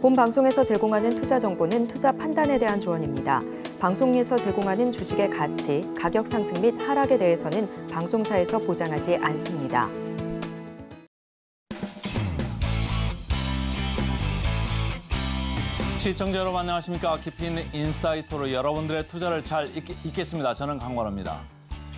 본 방송에서 제공하는 투자 정보는 투자 판단에 대한 조언입니다. 방송에서 제공하는 주식의 가치, 가격 상승 및 하락에 대해서는 방송사에서 보장하지 않습니다. 시청자 여러분 안녕하십니까? 깊이 있는 인사이트로 여러분들의 투자를 잘 잇겠습니다. 저는 강관호입니다.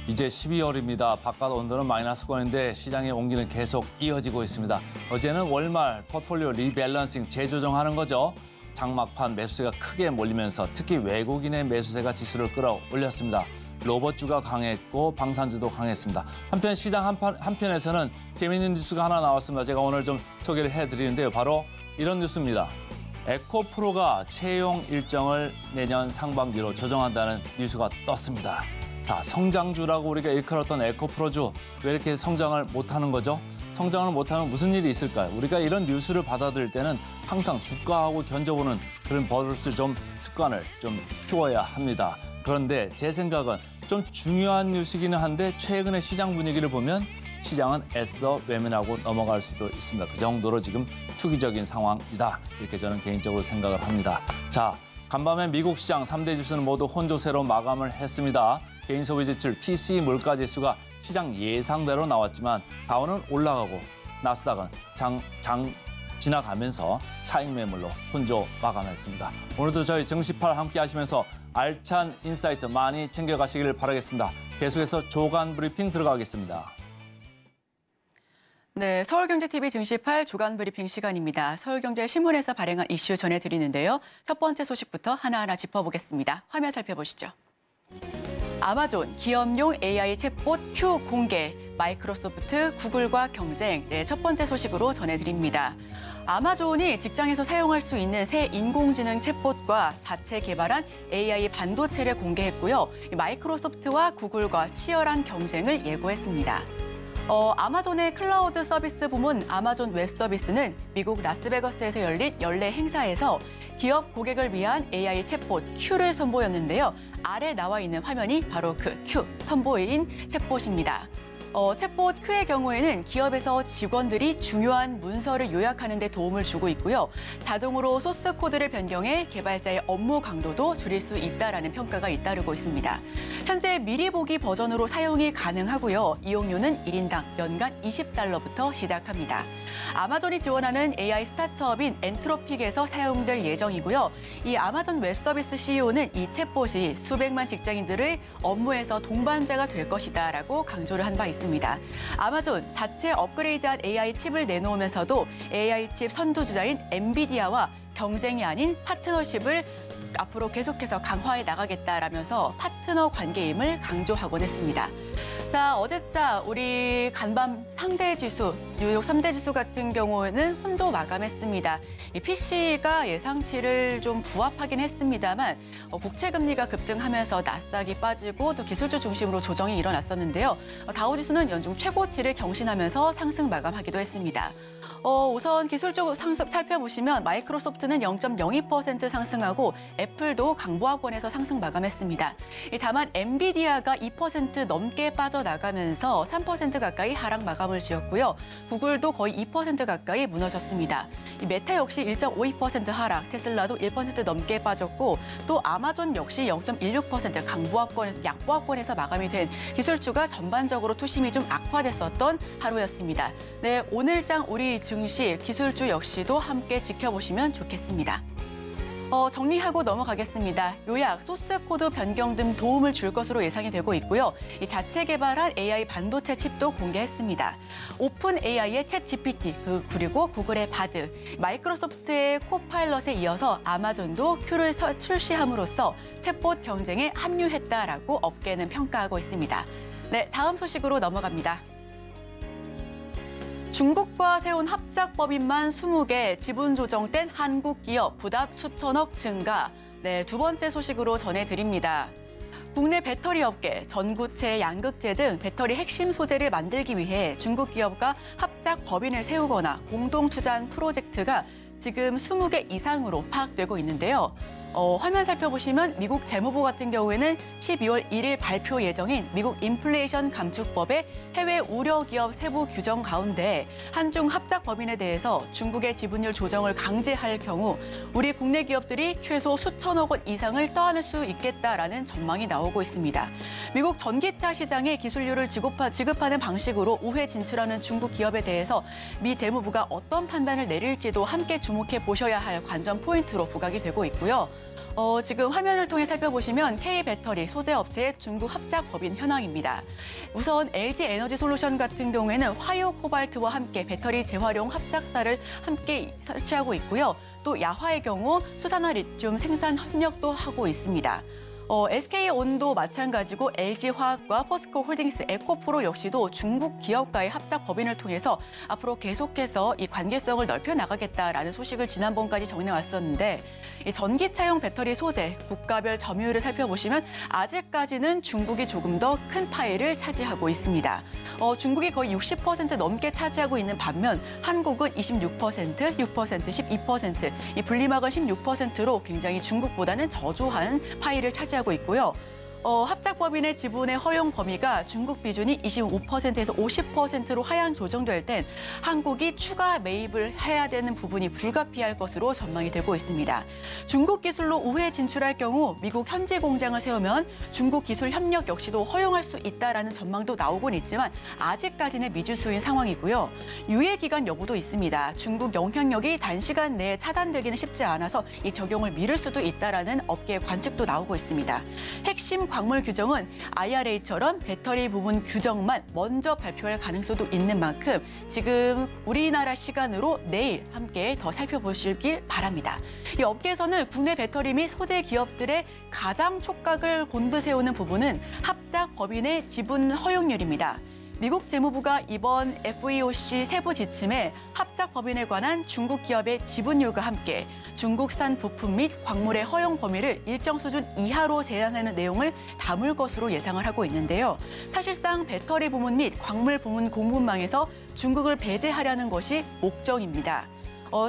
이제 12월입니다. 바깥 온도는 마이너스권인데 시장의 온기는 계속 이어지고 있습니다. 어제는 월말 포트폴리오 리밸런싱 재조정하는 거죠. 장막판 매수세가 크게 몰리면서 특히 외국인의 매수세가 지수를 끌어올렸습니다. 로봇주가 강했고 방산주도 강했습니다. 한편 시장 한편에서는 재미있는 뉴스가 하나 나왔습니다. 제가 오늘 좀 소개를 해드리는데요. 바로 이런 뉴스입니다. 에코프로가 채용 일정을 내년 상반기로 조정한다는 뉴스가 떴습니다. 자, 성장주라고 우리가 일컬었던 에코프로주, 왜 이렇게 성장을 못하는 거죠? 성장을 못하면 무슨 일이 있을까요? 우리가 이런 뉴스를 받아들일 때는 항상 주가하고 견뎌보는 그런 버릇을 습관을 좀 키워야 합니다. 그런데 제 생각은 좀 중요한 뉴스이기는 한데 최근의 시장 분위기를 보면 시장은 애써 외면하고 넘어갈 수도 있습니다. 그 정도로 지금 투기적인 상황이다. 이렇게 저는 개인적으로 생각을 합니다. 자, 간밤에 미국 시장 3대 지수는 모두 혼조세로 마감을 했습니다. 개인 소비 지출 PCE 물가 지수가 시장 예상대로 나왔지만 다우는 올라가고 나스닥은 장 지나가면서 차익 매물로 혼조 마감했습니다. 오늘도 저희 정시팔 함께 하시면서 알찬 인사이트 많이 챙겨가시기를 바라겠습니다. 계속해서 조간 브리핑 들어가겠습니다. 네, 서울경제TV 증시8 조간 브리핑 시간입니다. 서울경제신문에서 발행한 이슈 전해드리는데요. 첫 번째 소식부터 하나하나 짚어보겠습니다. 화면 살펴보시죠. 아마존 기업용 AI 챗봇 Q 공개, 마이크로소프트, 구글과 경쟁. 네, 첫 번째 소식으로 전해드립니다. 아마존이 직장에서 사용할 수 있는 새 인공지능 챗봇과 자체 개발한 AI 반도체를 공개했고요. 마이크로소프트와 구글과 치열한 경쟁을 예고했습니다. 아마존의 클라우드 서비스 부문 아마존 웹 서비스는 미국 라스베거스에서 열린 연례 행사에서 기업 고객을 위한 AI 챗봇 Q를 선보였는데요. 아래 나와 있는 화면이 바로 그 Q, 선보인 챗봇입니다. 챗봇 Q의 경우에는 기업에서 직원들이 중요한 문서를 요약하는 데 도움을 주고 있고요. 자동으로 소스 코드를 변경해 개발자의 업무 강도도 줄일 수 있다라는 평가가 잇따르고 있습니다. 현재 미리 보기 버전으로 사용이 가능하고요. 이용료는 1인당 연간 $20부터 시작합니다. 아마존이 지원하는 AI 스타트업인 엔트로픽에서 사용될 예정이고요. 이 아마존 웹 서비스 CEO는 이 챗봇이 수백만 직장인들의 업무에서 동반자가 될 것이다라고 강조를 한 바 있습니다. 아마존 자체 업그레이드한 AI 칩을 내놓으면서도 AI 칩 선두주자인 엔비디아와 경쟁이 아닌 파트너십을 앞으로 계속해서 강화해 나가겠다라면서 파트너 관계임을 강조하곤 했습니다. 자, 어제자 우리 간밤 상대 지수, 뉴욕 3대 지수 같은 경우에는 혼조 마감했습니다. 이 PC가 예상치를 좀 부합하긴 했습니다만 국채 금리가 급등하면서 나스닥이 빠지고 또 기술주 중심으로 조정이 일어났었는데요. 다우지수는 연중 최고치를 경신하면서 상승 마감하기도 했습니다. 우선 기술주 상승 살펴보시면 마이크로소프트는 0.02% 상승하고 애플도 강보합권에서 상승 마감했습니다. 다만 엔비디아가 2% 넘게 빠져나가면서 3% 가까이 하락 마감을 지었고요. 구글도 거의 2% 가까이 무너졌습니다. 메타 역시 1.52% 하락, 테슬라도 1% 넘게 빠졌고 또 아마존 역시 0.16% 강보합권에서 약보합권에서 마감이 된 기술주가 전반적으로 투심이 좀 악화됐었던 하루였습니다. 네, 오늘장 우리 증시, 기술주 역시도 함께 지켜보시면 좋겠습니다. 정리하고 넘어가겠습니다. 요약, 소스 코드 변경 등 도움을 줄 것으로 예상이 되고 있고요. 이 자체 개발한 AI 반도체 칩도 공개했습니다. 오픈 AI의 챗 GPT, 그리고 구글의 바드, 마이크로소프트의 코파일럿에 이어서 아마존도 Q를 출시함으로써 챗봇 경쟁에 합류했다라고 업계는 평가하고 있습니다. 네, 다음 소식으로 넘어갑니다. 중국과 세운 합작법인만 20개, 지분 조정된 한국 기업 부담 수천억 증가. 네, 두 번째 소식으로 전해드립니다. 국내 배터리 업계, 전구체, 양극재 등 배터리 핵심 소재를 만들기 위해 중국 기업과 합작 법인을 세우거나 공동 투자한 프로젝트가 지금 20개 이상으로 파악되고 있는데요. 화면 살펴보시면 미국 재무부 같은 경우에는 12월 1일 발표 예정인 미국 인플레이션 감축법의 해외 우려 기업 세부 규정 가운데 한중 합작 법인에 대해서 중국의 지분율 조정을 강제할 경우 우리 국내 기업들이 최소 수천억 원 이상을 떠안을 수 있겠다라는 전망이 나오고 있습니다. 미국 전기차 시장에 기술료를 지급하는 방식으로 우회 진출하는 중국 기업에 대해서 미 재무부가 어떤 판단을 내릴지도 함께 주목해 보셔야 할 관전 포인트로 부각이 되고 있고요. 지금 화면을 통해 살펴보시면 K배터리 소재 업체의 중국 합작 법인 현황입니다. 우선 LG 에너지 솔루션 같은 경우에는 화요 코발트와 함께 배터리 재활용 합작사를 함께 설치하고 있고요. 또 야화의 경우 수산화 리튬 생산 협력도 하고 있습니다. SK온도 마찬가지고 LG화학과 포스코 홀딩스, 에코프로 역시도 중국 기업과의 합작 법인을 통해서 앞으로 계속해서 이 관계성을 넓혀 나가겠다라는 소식을 지난번까지 전해왔었는데 이 전기차용 배터리 소재, 국가별 점유율을 살펴보시면 아직까지는 중국이 조금 더 큰 파일을 차지하고 있습니다. 중국이 거의 60% 넘게 차지하고 있는 반면 한국은 26%, 6%, 12%, 이 분리막은 16%로 굉장히 중국보다는 저조한 파일을 차지하고 있고요. 합작법인의 지분의 허용 범위가 중국 비중이 25%에서 50%로 하향 조정될 땐 한국이 추가 매입을 해야 되는 부분이 불가피할 것으로 전망이 되고 있습니다. 중국 기술로 우회 진출할 경우 미국 현지 공장을 세우면 중국 기술 협력 역시도 허용할 수 있다라는 전망도 나오곤 있지만 아직까지는 미지수인 상황이고요. 유예 기간 여부도 있습니다. 중국 영향력이 단시간 내에 차단되기는 쉽지 않아서 이 적용을 미룰 수도 있다라는 업계 관측도 나오고 있습니다. 핵심 광물 규정은 IRA처럼 배터리 부분 규정만 먼저 발표할 가능성도 있는 만큼 지금 우리나라 시간으로 내일 함께 더 살펴보시길 바랍니다. 이 업계에서는 국내 배터리 및 소재 기업들의 가장 촉각을 곤두세우는 부분은 합작 법인의 지분 허용률입니다. 미국 재무부가 이번 FEOC 세부 지침에 합작 법인에 관한 중국 기업의 지분율과 함께 중국산 부품 및 광물의 허용 범위를 일정 수준 이하로 제한하는 내용을 담을 것으로 예상을 하고 있는데요. 사실상 배터리 부문 및 광물 부문 공급망에서 중국을 배제하려는 것이 목적입니다.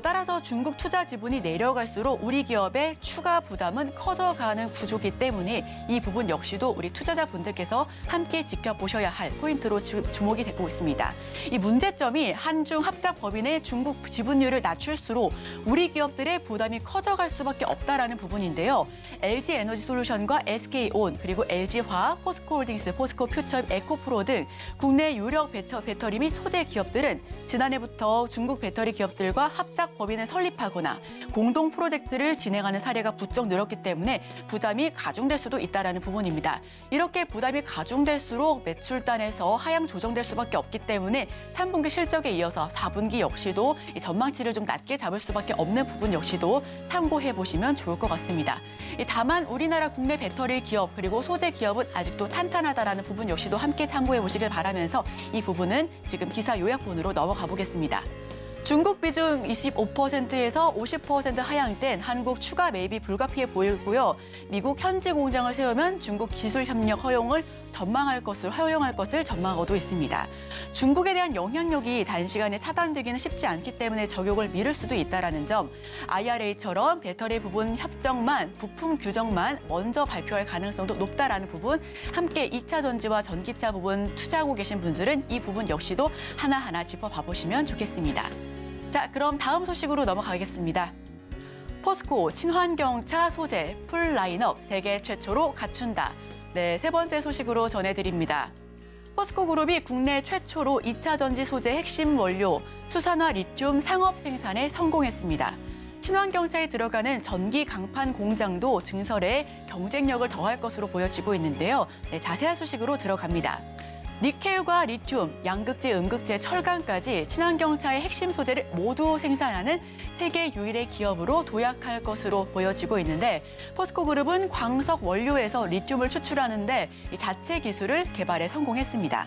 따라서 중국 투자 지분이 내려갈수록 우리 기업의 추가 부담은 커져가는 구조이기 때문에 이 부분 역시도 우리 투자자분들께서 함께 지켜보셔야 할 포인트로 주목이 되고 있습니다. 이 문제점이 한중 합작 법인의 중국 지분율을 낮출수록 우리 기업들의 부담이 커져갈 수밖에 없다라는 부분인데요. LG 에너지 솔루션과 SK온 그리고 LG화학, 포스코홀딩스, 포스코퓨처, 에코프로 등 국내 유력 배터리 및 소재 기업들은 지난해부터 중국 배터리 기업들과 합작 법인을 설립하거나 공동 프로젝트를 진행하는 사례가 부쩍 늘었기 때문에 부담이 가중될 수도 있다는 부분입니다. 이렇게 부담이 가중될수록 매출단에서 하향 조정될 수밖에 없기 때문에 3분기 실적에 이어서 4분기 역시도 이 전망치를 좀 낮게 잡을 수밖에 없는 부분 역시도 참고해 보시면 좋을 것 같습니다. 다만 우리나라 국내 배터리 기업 그리고 소재 기업은 아직도 탄탄하다라는 부분 역시도 함께 참고해 보시길 바라면서 이 부분은 지금 기사 요약본으로 넘어가 보겠습니다. 중국 비중 25%에서 50% 하향된 한국 추가 매입이 불가피해 보이고요. 미국 현지 공장을 세우면 중국 기술 협력 허용을 허용할 것을 전망하고도 있습니다. 중국에 대한 영향력이 단시간에 차단되기는 쉽지 않기 때문에 적용을 미룰 수도 있다는 점, IRA처럼 배터리 부분 협정만, 부품 규정만 먼저 발표할 가능성도 높다라는 부분, 함께 2차 전지와 전기차 부분 투자하고 계신 분들은 이 부분 역시도 하나하나 짚어봐 보시면 좋겠습니다. 자, 그럼 다음 소식으로 넘어가겠습니다. 포스코 친환경차 소재 풀 라인업 세계 최초로 갖춘다. 네, 세 번째 소식으로 전해드립니다. 포스코 그룹이 국내 최초로 2차 전지 소재 핵심 원료 수산화 리튬 상업 생산에 성공했습니다. 친환경차에 들어가는 전기 강판 공장도 증설해 경쟁력을 더할 것으로 보여지고 있는데요. 네, 자세한 소식으로 들어갑니다. 니켈과 리튬, 양극재, 음극재, 철강까지 친환경차의 핵심 소재를 모두 생산하는 세계 유일의 기업으로 도약할 것으로 보여지고 있는데 포스코 그룹은 광석 원료에서 리튬을 추출하는데 이 자체 기술을 개발에 성공했습니다.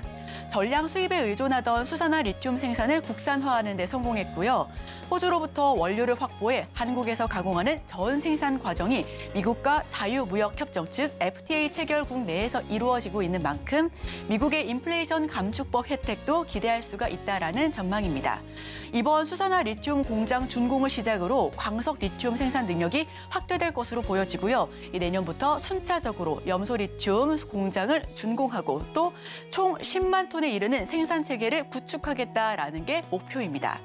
전량 수입에 의존하던 수산화 리튬 생산을 국산화하는 데 성공했고요. 호주로부터 원료를 확보해 한국에서 가공하는 전 생산 과정이 미국과 자유무역협정 즉 FTA 체결국 내에서 이루어지고 있는 만큼 미국의 인플레이션 감축법 혜택도 기대할 수가 있다라는 전망입니다. 이번 수산화 리튬 공장 준공을 시작으로 광석 리튬 생산 능력이 확대될 것으로 보여지고요. 내년부터 순차적으로 염소 리튬 공장을 준공하고 또 총 10만 톤에 이르는 생산 체계를 구축하겠다라는 게 목표입니다.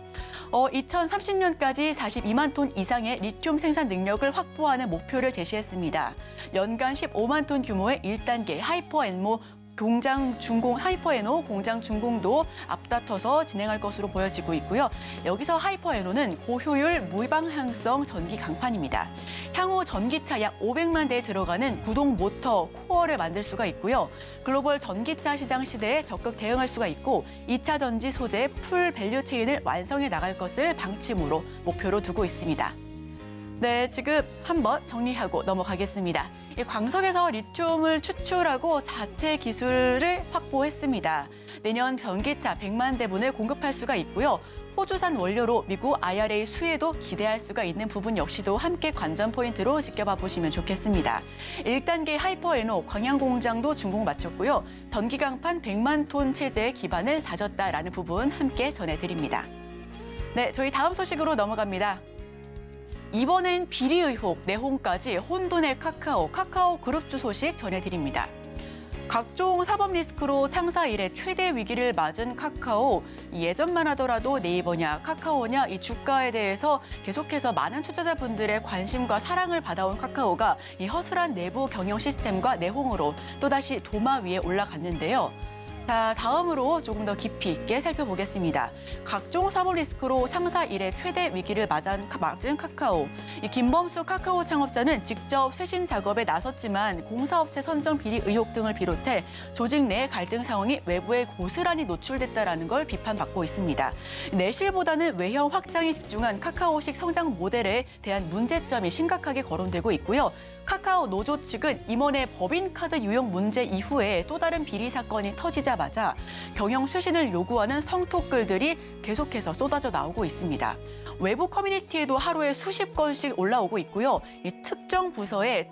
2030년까지 42만 톤 이상의 리튬 생산 능력을 확보하는 목표를 제시했습니다. 연간 15만 톤 규모의 1단계 하이퍼에노 공장 준공도 앞다퉈서 진행할 것으로 보여지고 있고요. 여기서 하이퍼에노는 고효율 무방향성 전기 강판입니다. 향후 전기차 약 500만 대에 들어가는 구동 모터 코어를 만들 수가 있고요. 글로벌 전기차 시장 시대에 적극 대응할 수가 있고 2차 전지 소재 풀 밸류 체인을 완성해 나갈 것을 방침으로 목표로 두고 있습니다. 네, 지금 한번 정리하고 넘어가겠습니다. 광석에서 리튬을 추출하고 자체 기술을 확보했습니다. 내년 전기차 100만 대분을 공급할 수가 있고요. 호주산 원료로 미국 IRA 수혜도 기대할 수가 있는 부분 역시도 함께 관전 포인트로 지켜봐 보시면 좋겠습니다. 1단계 하이퍼에노 광양 공장도 준공 마쳤고요. 전기강판 100만 톤 체제의 기반을 다졌다라는 부분 함께 전해드립니다. 네, 저희 다음 소식으로 넘어갑니다. 이번엔 비리 의혹, 내홍까지 혼돈의 카카오 그룹주 소식 전해드립니다. 각종 사법 리스크로 창사 이래 최대 위기를 맞은 카카오. 예전만 하더라도 네이버냐 카카오냐 이 주가에 대해서 계속해서 많은 투자자분들의 관심과 사랑을 받아온 카카오가 이 허술한 내부 경영 시스템과 내홍으로 또다시 도마 위에 올라갔는데요. 자, 다음으로 조금 더 깊이 있게 살펴보겠습니다. 각종 사법 리스크로 창사 이래 최대 위기를 맞은 카카오. 이 김범수 카카오 창업자는 직접 쇄신 작업에 나섰지만 공사업체 선정 비리 의혹 등을 비롯해 조직 내 갈등 상황이 외부에 고스란히 노출됐다라는 걸 비판받고 있습니다. 내실보다는 외형 확장에 집중한 카카오식 성장 모델에 대한 문제점이 심각하게 거론되고 있고요. 카카오 노조 측은 임원의 법인카드 유용 문제 이후에 또 다른 비리 사건이 터지자마자 경영 쇄신을 요구하는 성토글들이 계속해서 쏟아져 나오고 있습니다. 외부 커뮤니티에도 하루에 수십 건씩 올라오고 있고요. 이 특정 부서에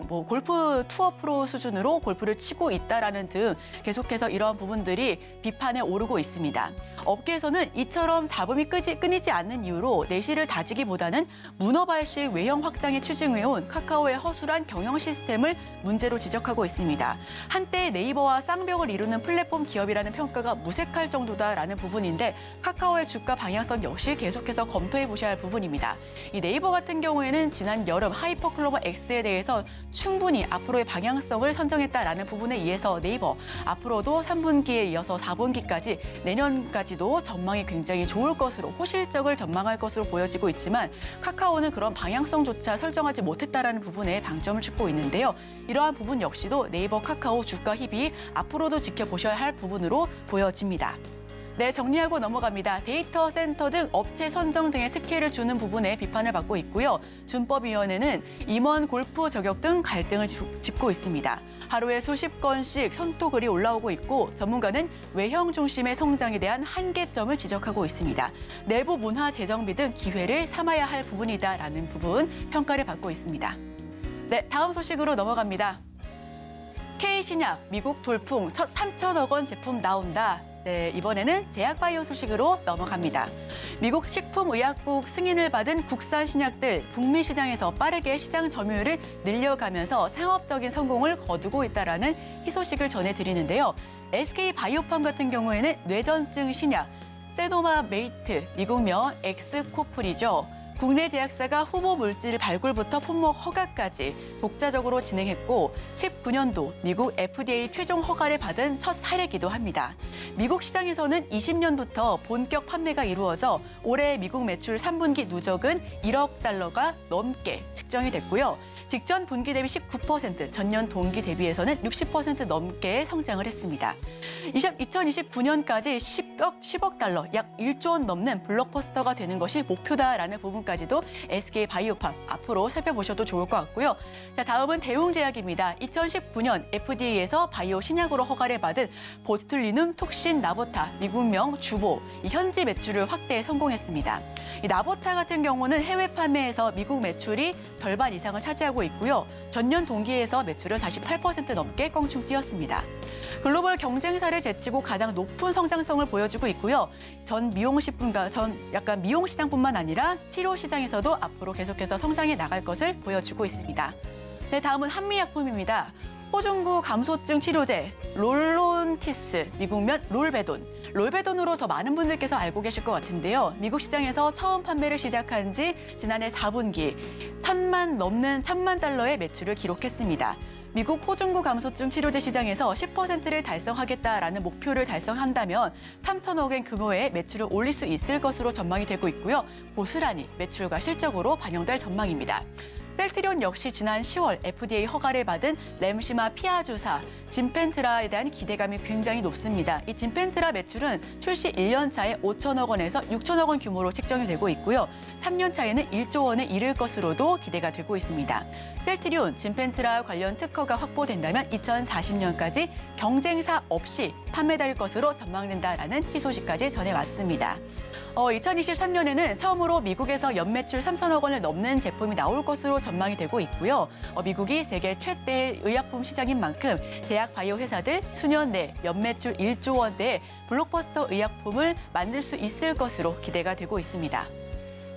골프 투어 프로 수준으로 골프를 치고 있다라는 등 계속해서 이러한 부분들이 비판에 오르고 있습니다. 업계에서는 이처럼 잡음이 끊이지 않는 이유로 내실을 다지기보다는 문어발식 외형 확장에 추진해온 카카오의 허술한 경영 시스템을 문제로 지적하고 있습니다. 한때 네이버와 쌍벽을 이루는 플랫폼 기업이라는 평가가 무색할 정도다라는 부분인데 카카오의 주가 방향성 역시 계속해서 검토해 보셔야 할 부분입니다. 이 네이버 같은 경우에는 지난 여름 하이퍼클로버 X에 대해서 충분히 앞으로의 방향성을 선정했다라는 부분에 의해서 네이버 앞으로도 3분기에 이어서 4분기까지 내년까지도 전망이 굉장히 좋을 것으로 호실적을 전망할 것으로 보여지고 있지만 카카오는 그런 방향성조차 설정하지 못했다라는 부분에 방점을 찍고 있는데요. 이러한 부분 역시도 네이버 카카오 주가 희비 앞으로도 지켜보셔야 할 부분으로 보여집니다. 네, 정리하고 넘어갑니다. 데이터 센터 등 업체 선정 등의 특혜를 주는 부분에 비판을 받고 있고요. 준법위원회는 임원 골프 저격 등 갈등을 짚고 있습니다. 하루에 수십 건씩 선토글이 올라오고 있고 전문가는 외형 중심의 성장에 대한 한계점을 지적하고 있습니다. 내부 문화 재정비 등 기회를 삼아야 할 부분이다라는 부분 평가를 받고 있습니다. 네, 다음 소식으로 넘어갑니다. K신약 미국 돌풍 첫 3천억 원 제품 나온다. 네, 이번에는 제약바이오 소식으로 넘어갑니다. 미국 식품의약국 승인을 받은 국산 신약들 북미 시장에서 빠르게 시장 점유율을 늘려가면서 상업적인 성공을 거두고 있다라는 희소식을 전해드리는데요. SK바이오팜 같은 경우에는 뇌전증 신약 세노마메이트, 미국명 엑스코플이죠. 국내 제약사가 후보 물질 발굴부터 품목 허가까지 독자적으로 진행했고 19년도 미국 FDA 최종 허가를 받은 첫 사례이기도 합니다. 미국 시장에서는 20년부터 본격 판매가 이루어져 올해 미국 매출 3분기 누적은 1억 달러가 넘게 측정이 됐고요. 직전 분기 대비 19%, 전년 동기 대비해서는 60% 넘게 성장을 했습니다. 2029년까지 10억 달러, 약 1조 원 넘는 블록버스터가 되는 것이 목표다라는 부분까지도 SK바이오팜 앞으로 살펴보셔도 좋을 것 같고요. 자, 다음은 대웅제약입니다. 2019년 FDA에서 바이오 신약으로 허가를 받은 보툴리눔 톡신 나보타, 미국명 주보, 현지 매출을 확대에 성공했습니다. 이 나보타 같은 경우는 해외 판매에서 미국 매출이 절반 이상을 차지하고 기록하고 있고요. 전년 동기에서 매출을 48% 넘게 껑충 뛰었습니다. 글로벌 경쟁사를 제치고 가장 높은 성장성을 보여주고 있고요. 전 미용 시장뿐만 아니라 치료 시장에서도 앞으로 계속해서 성장해 나갈 것을 보여주고 있습니다. 네, 다음은 한미약품입니다. 호중구 감소증 치료제 롤론티스, 미국명 롤베돈으로 더 많은 분들께서 알고 계실 것 같은데요. 미국 시장에서 처음 판매를 시작한 지 지난해 4분기 1,000만 달러의 매출을 기록했습니다. 미국 호중구 감소증 치료제 시장에서 10%를 달성하겠다라는 목표를 달성한다면 3천억 원 규모의 매출을 올릴 수 있을 것으로 전망이 되고 있고요. 고스란히 매출과 실적으로 반영될 전망입니다. 셀트리온 역시 지난 10월 FDA 허가를 받은 램시마 피아주사 진펜트라에 대한 기대감이 굉장히 높습니다. 이 진펜트라 매출은 출시 1년 차에 5천억 원에서 6천억 원 규모로 책정이 되고 있고요. 3년 차에는 1조 원에 이를 것으로도 기대가 되고 있습니다. 셀트리온 진펜트라 관련 특허가 확보된다면 2040년까지 경쟁사 없이 판매될 것으로 전망된다라는 희소식까지 전해왔습니다. 2023년에는 처음으로 미국에서 연매출 3천억 원을 넘는 제품이 나올 것으로 전망이 되고 있고요. 미국이 세계 최대 의약품 시장인 만큼 제약 바이오 회사들 수년 내 연매출 1조 원대의 블록버스터 의약품을 만들 수 있을 것으로 기대가 되고 있습니다.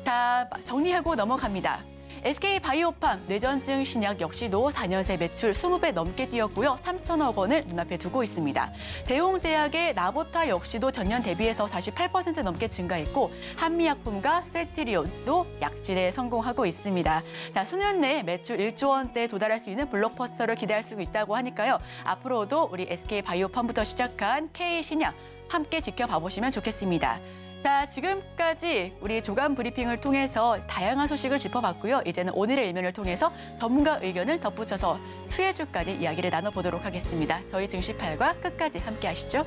자, 정리하고 넘어갑니다. SK바이오팜 뇌전증 신약 역시도 4년 새 매출 20배 넘게 뛰었고요. 3천억 원을 눈앞에 두고 있습니다. 대웅제약의 나보타 역시도 전년 대비해서 48% 넘게 증가했고 한미약품과 셀트리온도 약진에 성공하고 있습니다. 자, 수년 내 매출 1조 원대에 도달할 수 있는 블록버스터를 기대할 수 있다고 하니까요. 앞으로도 우리 SK바이오팜부터 시작한 K신약 함께 지켜봐 보시면 좋겠습니다. 자, 지금까지 우리 조간 브리핑을 통해서 다양한 소식을 짚어봤고요. 이제는 오늘의 일면을 통해서 전문가 의견을 덧붙여서 수혜주까지 이야기를 나눠보도록 하겠습니다. 저희 증시8과 끝까지 함께 하시죠.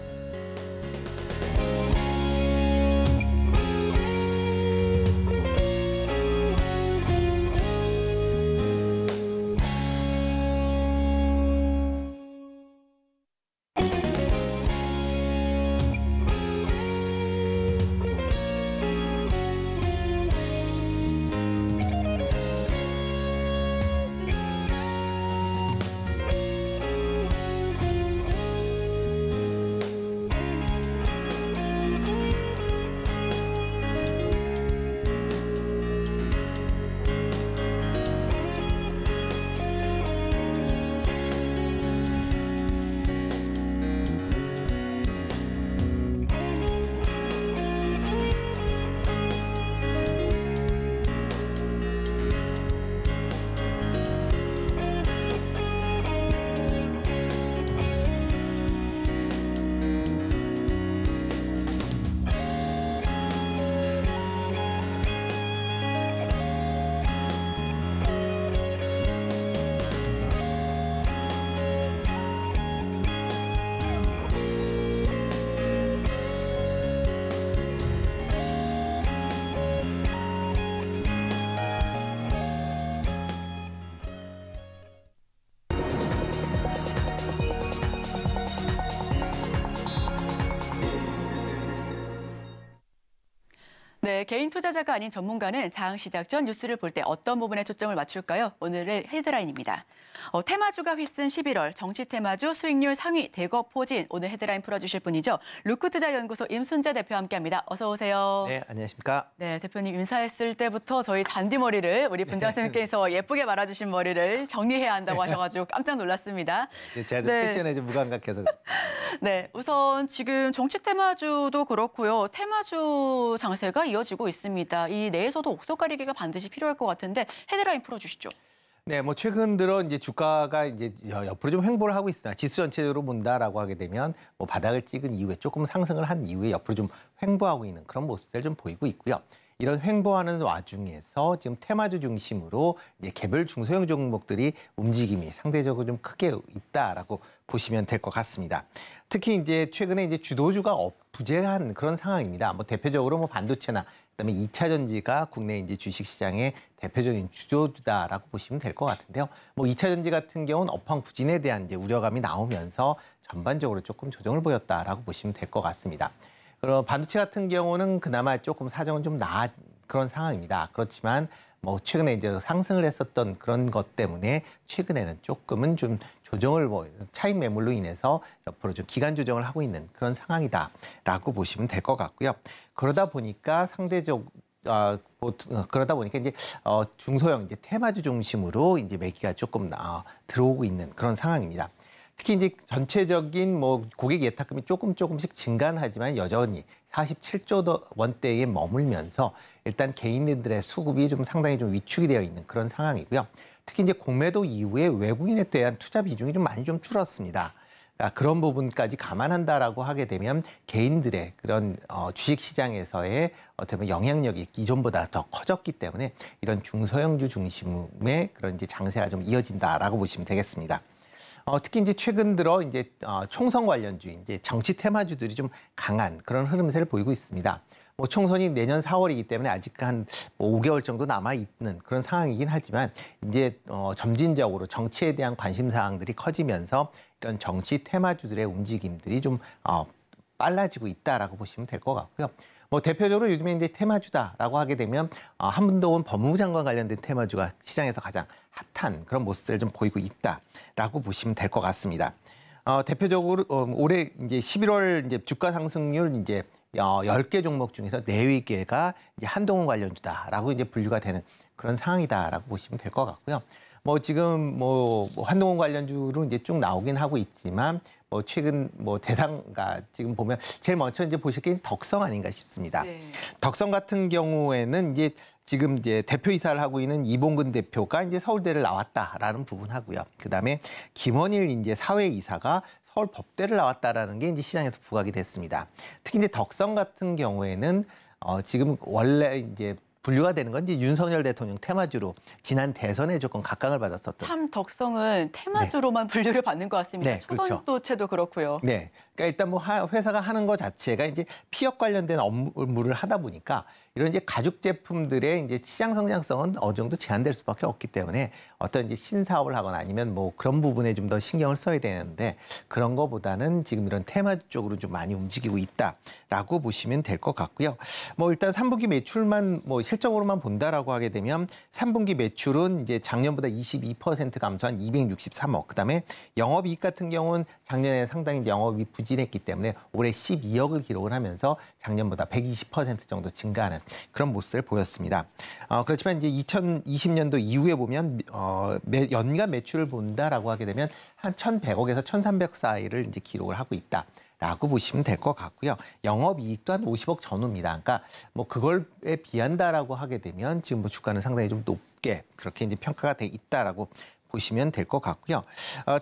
네, 개인 투자자가 아닌 전문가는 장 시작 전 뉴스를 볼 때 어떤 부분에 초점을 맞출까요? 오늘의 헤드라인입니다. 테마주가 휩쓴 11월 정치 테마주 수익률 상위 대거 포진. 오늘 헤드라인 풀어주실 분이죠. 루크투자연구소 임순재 대표와 함께합니다. 어서 오세요. 네, 안녕하십니까. 네, 대표님 인사했을 때부터 저희 잔디머리를 우리 분장선생님께서 예쁘게 말아주신 머리를 정리해야 한다고 하셔가지고 깜짝 놀랐습니다. 제가 좀 패션에 좀 무감각해서 그렇습니다. 네, 우선 지금 정치 테마주도 그렇고요. 테마주 장세가 이어지고 있습니다. 이 내에서도 옥석 가리기가 반드시 필요할 것 같은데 헤드라인 풀어주시죠. 네, 뭐 최근 들어 이제 주가가 이제 옆으로 좀 횡보를 하고 있으나 지수 전체적으로 본다라고 하게 되면 뭐 바닥을 찍은 이후에 조금 상승을 한 이후에 옆으로 좀 횡보하고 있는 그런 모습들 좀 보이고 있고요. 이런 횡보하는 와중에서 지금 테마주 중심으로 이제 개별 중소형 종목들이 움직임이 상대적으로 좀 크게 있다라고 보시면 될 것 같습니다. 특히 이제 최근에 이제 주도주가 부재한 그런 상황입니다. 뭐 대표적으로 뭐 반도체나 그다음에 2차 전지가 국내 이제 주식 시장의 대표적인 주도주다라고 보시면 될 것 같은데요. 뭐 2차 전지 같은 경우는 업황 부진에 대한 이제 우려감이 나오면서 전반적으로 조금 조정을 보였다라고 보시면 될 것 같습니다. 그리고 반도체 같은 경우는 그나마 조금 사정은 좀 그런 상황입니다. 그렇지만 뭐 최근에 이제 상승을 했었던 그런 것 때문에 최근에는 조금은 좀 조정을 차익 매물로 인해서 옆으로 좀 기간 조정을 하고 있는 그런 상황이다라고 보시면 될 것 같고요. 그러다 보니까 그러다 보니까 이제 중소형 이제 테마주 중심으로 이제 매기가 조금 들어오고 있는 그런 상황입니다. 특히 이제 전체적인 뭐 고객 예탁금이 조금씩 증가는 하지만 여전히 47조 원대에 머물면서 일단 개인들의 수급이 좀 상당히 좀 위축이 되어 있는 그런 상황이고요. 특히 이제 공매도 이후에 외국인에 대한 투자 비중이 좀 많이 좀 줄었습니다. 그러니까 그런 부분까지 감안한다라고 하게 되면 개인들의 그런 주식 시장에서의 어떻게 보면 영향력이 기존보다 더 커졌기 때문에 이런 중소형주 중심의 그런 이제 장세가 좀 이어진다라고 보시면 되겠습니다. 특히 이제 최근 들어 이제 총선 관련주, 이제 정치 테마주들이 좀 강한 그런 흐름세를 보이고 있습니다. 뭐 총선이 내년 4월이기 때문에 아직 한 5개월 정도 남아 있는 그런 상황이긴 하지만 이제 점진적으로 정치에 대한 관심 사항들이 커지면서 이런 정치 테마주들의 움직임들이 좀 빨라지고 있다라고 보시면 될 것 같고요. 뭐 대표적으로 요즘에 이제 테마주다라고 하게 되면 한문동은 법무부 장관 관련된 테마주가 시장에서 가장 핫한 그런 모습을 좀 보이고 있다라고 보시면 될 것 같습니다. 대표적으로 올해 이제 11월 이제 주가 상승률 이제 10개 종목 중에서 4개가 이제 한동훈 관련주다라고 이제 분류가 되는 그런 상황이다라고 보시면 될 것 같고요. 뭐 지금 뭐 한동훈 관련주로 이제 쭉 나오긴 하고 있지만 뭐 최근 뭐 대상가 지금 보면 제일 먼저 이제 보실 게 덕성 아닌가 싶습니다. 네. 덕성 같은 경우에는 이제 지금 이제 대표이사를 하고 있는 이봉근 대표가 이제 서울대를 나왔다라는 부분하고요. 그다음에 김원일 이제 사회이사가 서울 법대를 나왔다라는 게 이제 시장에서 부각이 됐습니다. 특히 이제 덕성 같은 경우에는 지금 원래 이제 분류가 되는 건 이제 윤석열 대통령 테마주로 지난 대선에 조금 각광을 받았었던. 참 덕성은 테마주로만 분류를 받는 것 같습니다. 네, 초선도체도 그렇고요. 네, 그러니까 일단 뭐 회사가 하는 것 자체가 이제 피업 관련된 업무를 하다 보니까 이런 이제 가죽 제품들의 이제 시장 성장성은 어느 정도 제한될 수밖에 없기 때문에 어떤 이제 신사업을 하거나 아니면 뭐 그런 부분에 좀 더 신경을 써야 되는데 그런 거보다는 지금 이런 테마 쪽으로 좀 많이 움직이고 있다라고 보시면 될 것 같고요. 뭐 일단 3분기 매출만 뭐 실적으로만 본다라고 하게 되면 3분기 매출은 이제 작년보다 22% 감소한 263억. 그다음에 영업이익 같은 경우는 작년에 상당히 영업이익 부진했기 때문에 올해 12억을 기록을 하면서 작년보다 120% 정도 증가하는 그런 모습을 보였습니다. 그렇지만 이제 2020년도 이후에 보면 연간 매출을 본다라고 하게 되면 한 1,100억에서 1,300억 사이를 이제 기록을 하고 있다라고 보시면 될 것 같고요. 영업이익도 한 50억 전후입니다. 그러니까 뭐 그걸에 비한다라고 하게 되면 지금 뭐 주가는 상당히 좀 높게 그렇게 이제 평가가 돼 있다라고 보시면 될 것 같고요.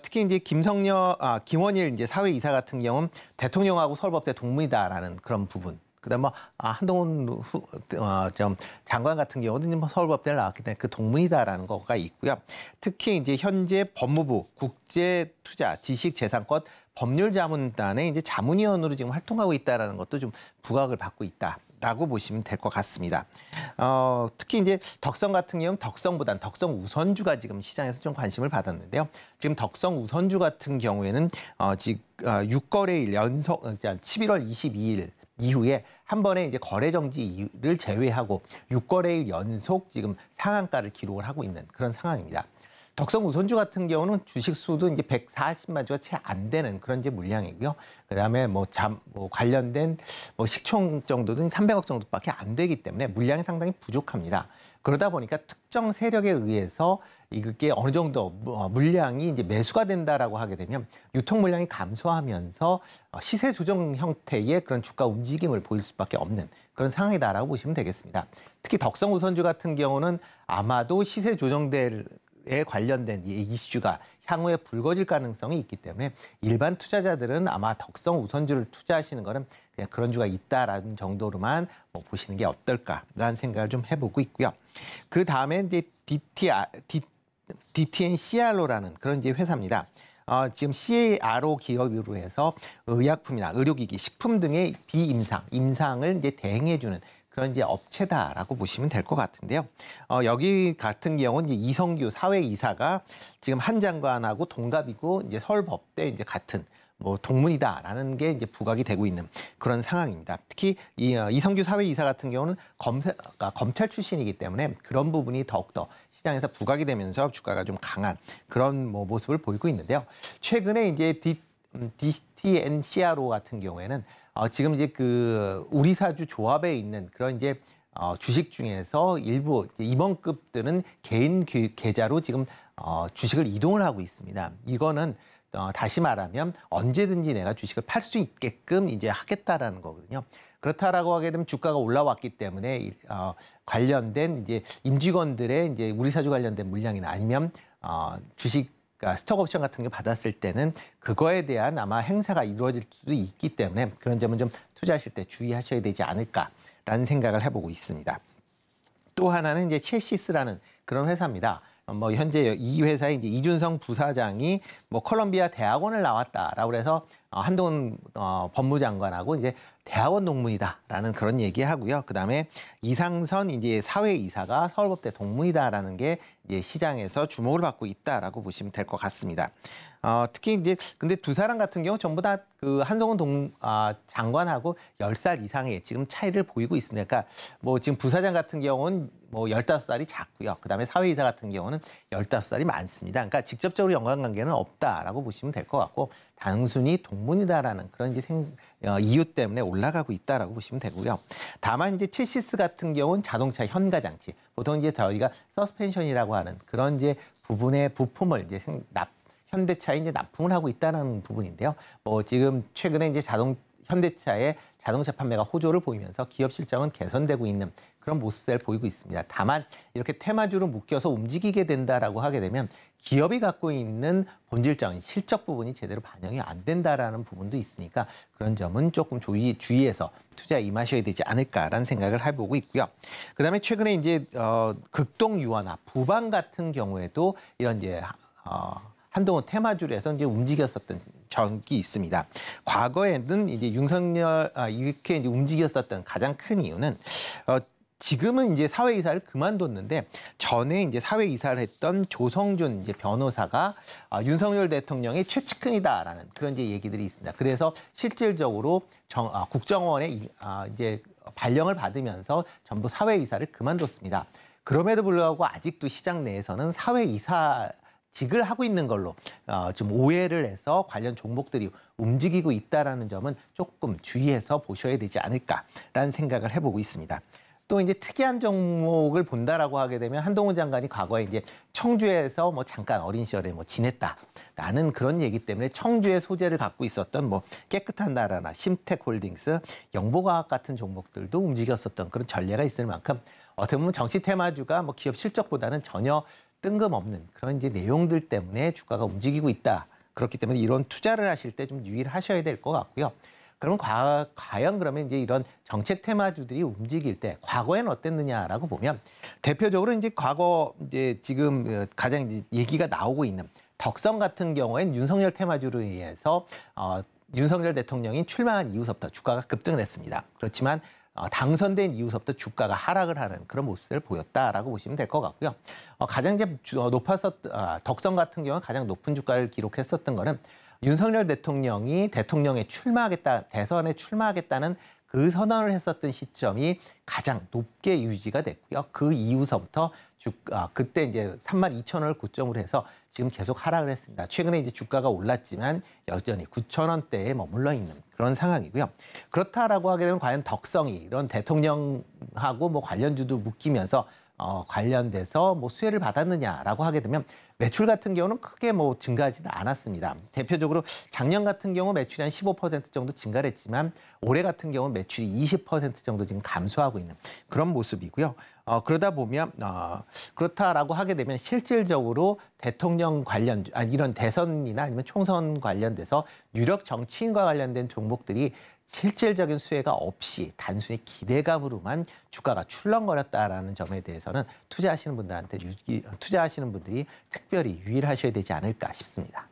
특히 이제 김원일 이제 사회이사 같은 경우는 대통령하고 서울법대 동문이다라는 그런 부분. 그다음 뭐 한동훈 장관 같은 경우는 뭐 서울법대를 나왔기 때문에 그 동문이다라는 거가 있고요. 특히 이제 현재 법무부 국제투자 지식재산권 법률자문단의 이제 자문위원으로 지금 활동하고 있다라는 것도 좀 부각을 받고 있다라고 보시면 될 것 같습니다. 특히 이제 덕성 같은 경우는 덕성보단 덕성 우선주가 지금 시장에서 좀 관심을 받았는데요. 지금 덕성 우선주 같은 경우에는 지금 6거래일 연속 11월 22일 이후에 한 번에 이제 거래 정지를 제외하고 6거래일 연속 지금 상한가를 기록을 하고 있는 그런 상황입니다. 덕성 우선주 같은 경우는 주식 수도 이제 140만 주가 채 안 되는 그런 이제 물량이고요. 그다음에 뭐 관련된 뭐 시총 정도는 300억 정도밖에 안 되기 때문에 물량이 상당히 부족합니다. 그러다 보니까 특정 세력에 의해서 이게 어느 정도 물량이 이제 매수가 된다라고 하게 되면 유통 물량이 감소하면서 시세 조정 형태의 그런 주가 움직임을 보일 수밖에 없는 그런 상황이다라고 보시면 되겠습니다. 특히 덕성 우선주 같은 경우는 아마도 시세 조정에 관련된 이슈가 향후에 불거질 가능성이 있기 때문에 일반 투자자들은 아마 덕성 우선주를 투자하시는 거는 그냥 그런 주가 있다라는 정도로만 보시는 게 어떨까라는 생각을 좀 해보고 있고요. 그 다음에 이제 DTNCRO라는 그런 이제 회사입니다. 지금 CRO 기업으로 해서 의약품이나 의료기기, 식품 등의 임상을 이제 대행해주는 그런 이제 업체다라고 보시면 될 것 같은데요. 여기 같은 경우는 이제 이성규 사회이사가 지금 한 장관하고 동갑이고 이제 서울법대 이제 같은 뭐 동문이다라는 게 이제 부각이 되고 있는 그런 상황입니다. 특히 이성규 사회이사 같은 경우는 검찰 출신이기 때문에 그런 부분이 더욱더 시장에서 부각이 되면서 주가가 좀 강한 그런 뭐 모습을 보이고 있는데요. 최근에 이제 DTNCRO 같은 경우에는 지금 이제 그 우리사주 조합에 있는 그런 이제 주식 중에서 일부 임원급들은 개인 계좌로 지금 주식을 이동을 하고 있습니다. 이거는 다시 말하면 언제든지 내가 주식을 팔 수 있게끔 이제 하겠다라는 거거든요. 그렇다라고 하게 되면 주가가 올라왔기 때문에 관련된 이제 임직원들의 이제 우리사주 관련된 물량이나 아니면 주식 스톡옵션 같은 게 받았을 때는 그거에 대한 아마 행사가 이루어질 수도 있기 때문에 그런 점은 좀 투자하실 때 주의하셔야 되지 않을까라는 생각을 해보고 있습니다. 또 하나는 이제 첼시스라는 그런 회사입니다. 뭐 현재 이 회사의 이제 이준성 부사장이 뭐 컬럼비아 대학원을 나왔다라고 해서 한동훈 법무장관하고 이제 대학원 동문이다라는 그런 얘기하고요. 그다음에 이상선 이제 사회이사가 서울법대 동문이다라는 게 이제 시장에서 주목을 받고 있다라고 보시면 될 것 같습니다. 특히 이제 근데 두 사람 같은 경우 전부 다 그 한동훈 장관하고 10살 이상의 지금 차이를 보이고 있으니까 뭐 지금 부사장 같은 경우는 뭐 15살이 작고요. 그다음에 사회이사 같은 경우는 15살이 많습니다. 그러니까 직접적으로 연관관계는 없다라고 보시면 될 것 같고 단순히 동문이다라는 그런 이제 이유 때문에 올라가고 있다라고 보시면 되고요. 다만 이제 첼시스 같은 경우는 자동차 현가 장치, 보통 이제 저희가 서스펜션이라고 하는 그런 이제 부분의 부품을 이제 현대차에 이제 납품을 하고 있다는 부분인데요. 뭐 지금 최근에 이제 현대차의 자동차 판매가 호조를 보이면서 기업 실적은 개선되고 있는 그런 모습을 보이고 있습니다. 다만 이렇게 테마주로 묶여서 움직이게 된다라고 하게 되면 기업이 갖고 있는 본질적인 실적 부분이 제대로 반영이 안 된다라는 부분도 있으니까 그런 점은 조금 주의해서 투자에 임하셔야 되지 않을까라는 생각을 해보고 있고요. 그다음에 최근에 이제 극동 유화나 부방 같은 경우에도 이런 이제 한동훈 테마주에서 이제 움직였었던 적이 있습니다. 과거에는 이제 윤석열 이렇게 이제 움직였었던 가장 큰 이유는 지금은 이제 사회이사를 그만뒀는데 전에 이제 사회이사를 했던 조성준 이제 변호사가 윤석열 대통령의 최측근이다라는 그런 이제 얘기들이 있습니다. 그래서 실질적으로 국정원의 이제 발령을 받으면서 전부 사회이사를 그만뒀습니다. 그럼에도 불구하고 아직도 시장 내에서는 사회이사직을 하고 있는 걸로 좀 오해를 해서 관련 종목들이 움직이고 있다라는 점은 조금 주의해서 보셔야 되지 않을까라는 생각을 해보고 있습니다. 또 이제 특이한 종목을 본다라고 하게 되면 한동훈 장관이 과거에 이제 청주에서 뭐 잠깐 어린 시절에 뭐 지냈다라는 그런 얘기 때문에 청주의 소재를 갖고 있었던 뭐 깨끗한 나라나 심텍홀딩스, 영보과학 같은 종목들도 움직였었던 그런 전례가 있을 만큼 어떻게 보면 정치 테마주가 뭐 기업 실적보다는 전혀 뜬금없는 그런 이제 내용들 때문에 주가가 움직이고 있다. 그렇기 때문에 이런 투자를 하실 때 좀 유의를 하셔야 될 것 같고요. 그러면 과연 그러면 이제 이런 정책 테마주들이 움직일 때 과거에는 어땠느냐라고 보면 대표적으로 이제 과거 이제 지금 가장 이제 얘기가 나오고 있는 덕성 같은 경우엔 윤석열 테마주로 인해서 윤석열 대통령이 출마한 이후부터 주가가 급등을 했습니다. 그렇지만 당선된 이후부터 주가가 하락을 하는 그런 모습을 보였다라고 보시면 될 것 같고요. 가장 이제 덕성 같은 경우는 가장 높은 주가를 기록했었던 거는 윤석열 대통령이 대통령에 대선에 출마하겠다는 그 선언을 했었던 시점이 가장 높게 유지가 됐고요. 그 이후서부터 그때 이제 32,000원을 고점으로 해서 지금 계속 하락을 했습니다. 최근에 이제 주가가 올랐지만 여전히 9,000원대에 머물러 있는 그런 상황이고요. 그렇다라고 하게 되면 과연 덕성이 이런 대통령하고 뭐 관련주도 묶이면서 관련돼서 뭐 수혜를 받았느냐라고 하게 되면 매출 같은 경우는 크게 뭐 증가하지는 않았습니다. 대표적으로 작년 같은 경우 매출이 한 15% 정도 증가를 했지만 올해 같은 경우 매출이 20% 정도 지금 감소하고 있는 그런 모습이고요. 그러다 보면 그렇다라고 하게 되면 실질적으로 대통령 관련 이런 대선이나 아니면 총선 관련돼서 유력 정치인과 관련된 종목들이 실질적인 수혜가 없이 단순히 기대감으로만 주가가 출렁거렸다라는 점에 대해서는 투자하시는 분들이 특별히 유의를 하셔야 되지 않을까 싶습니다.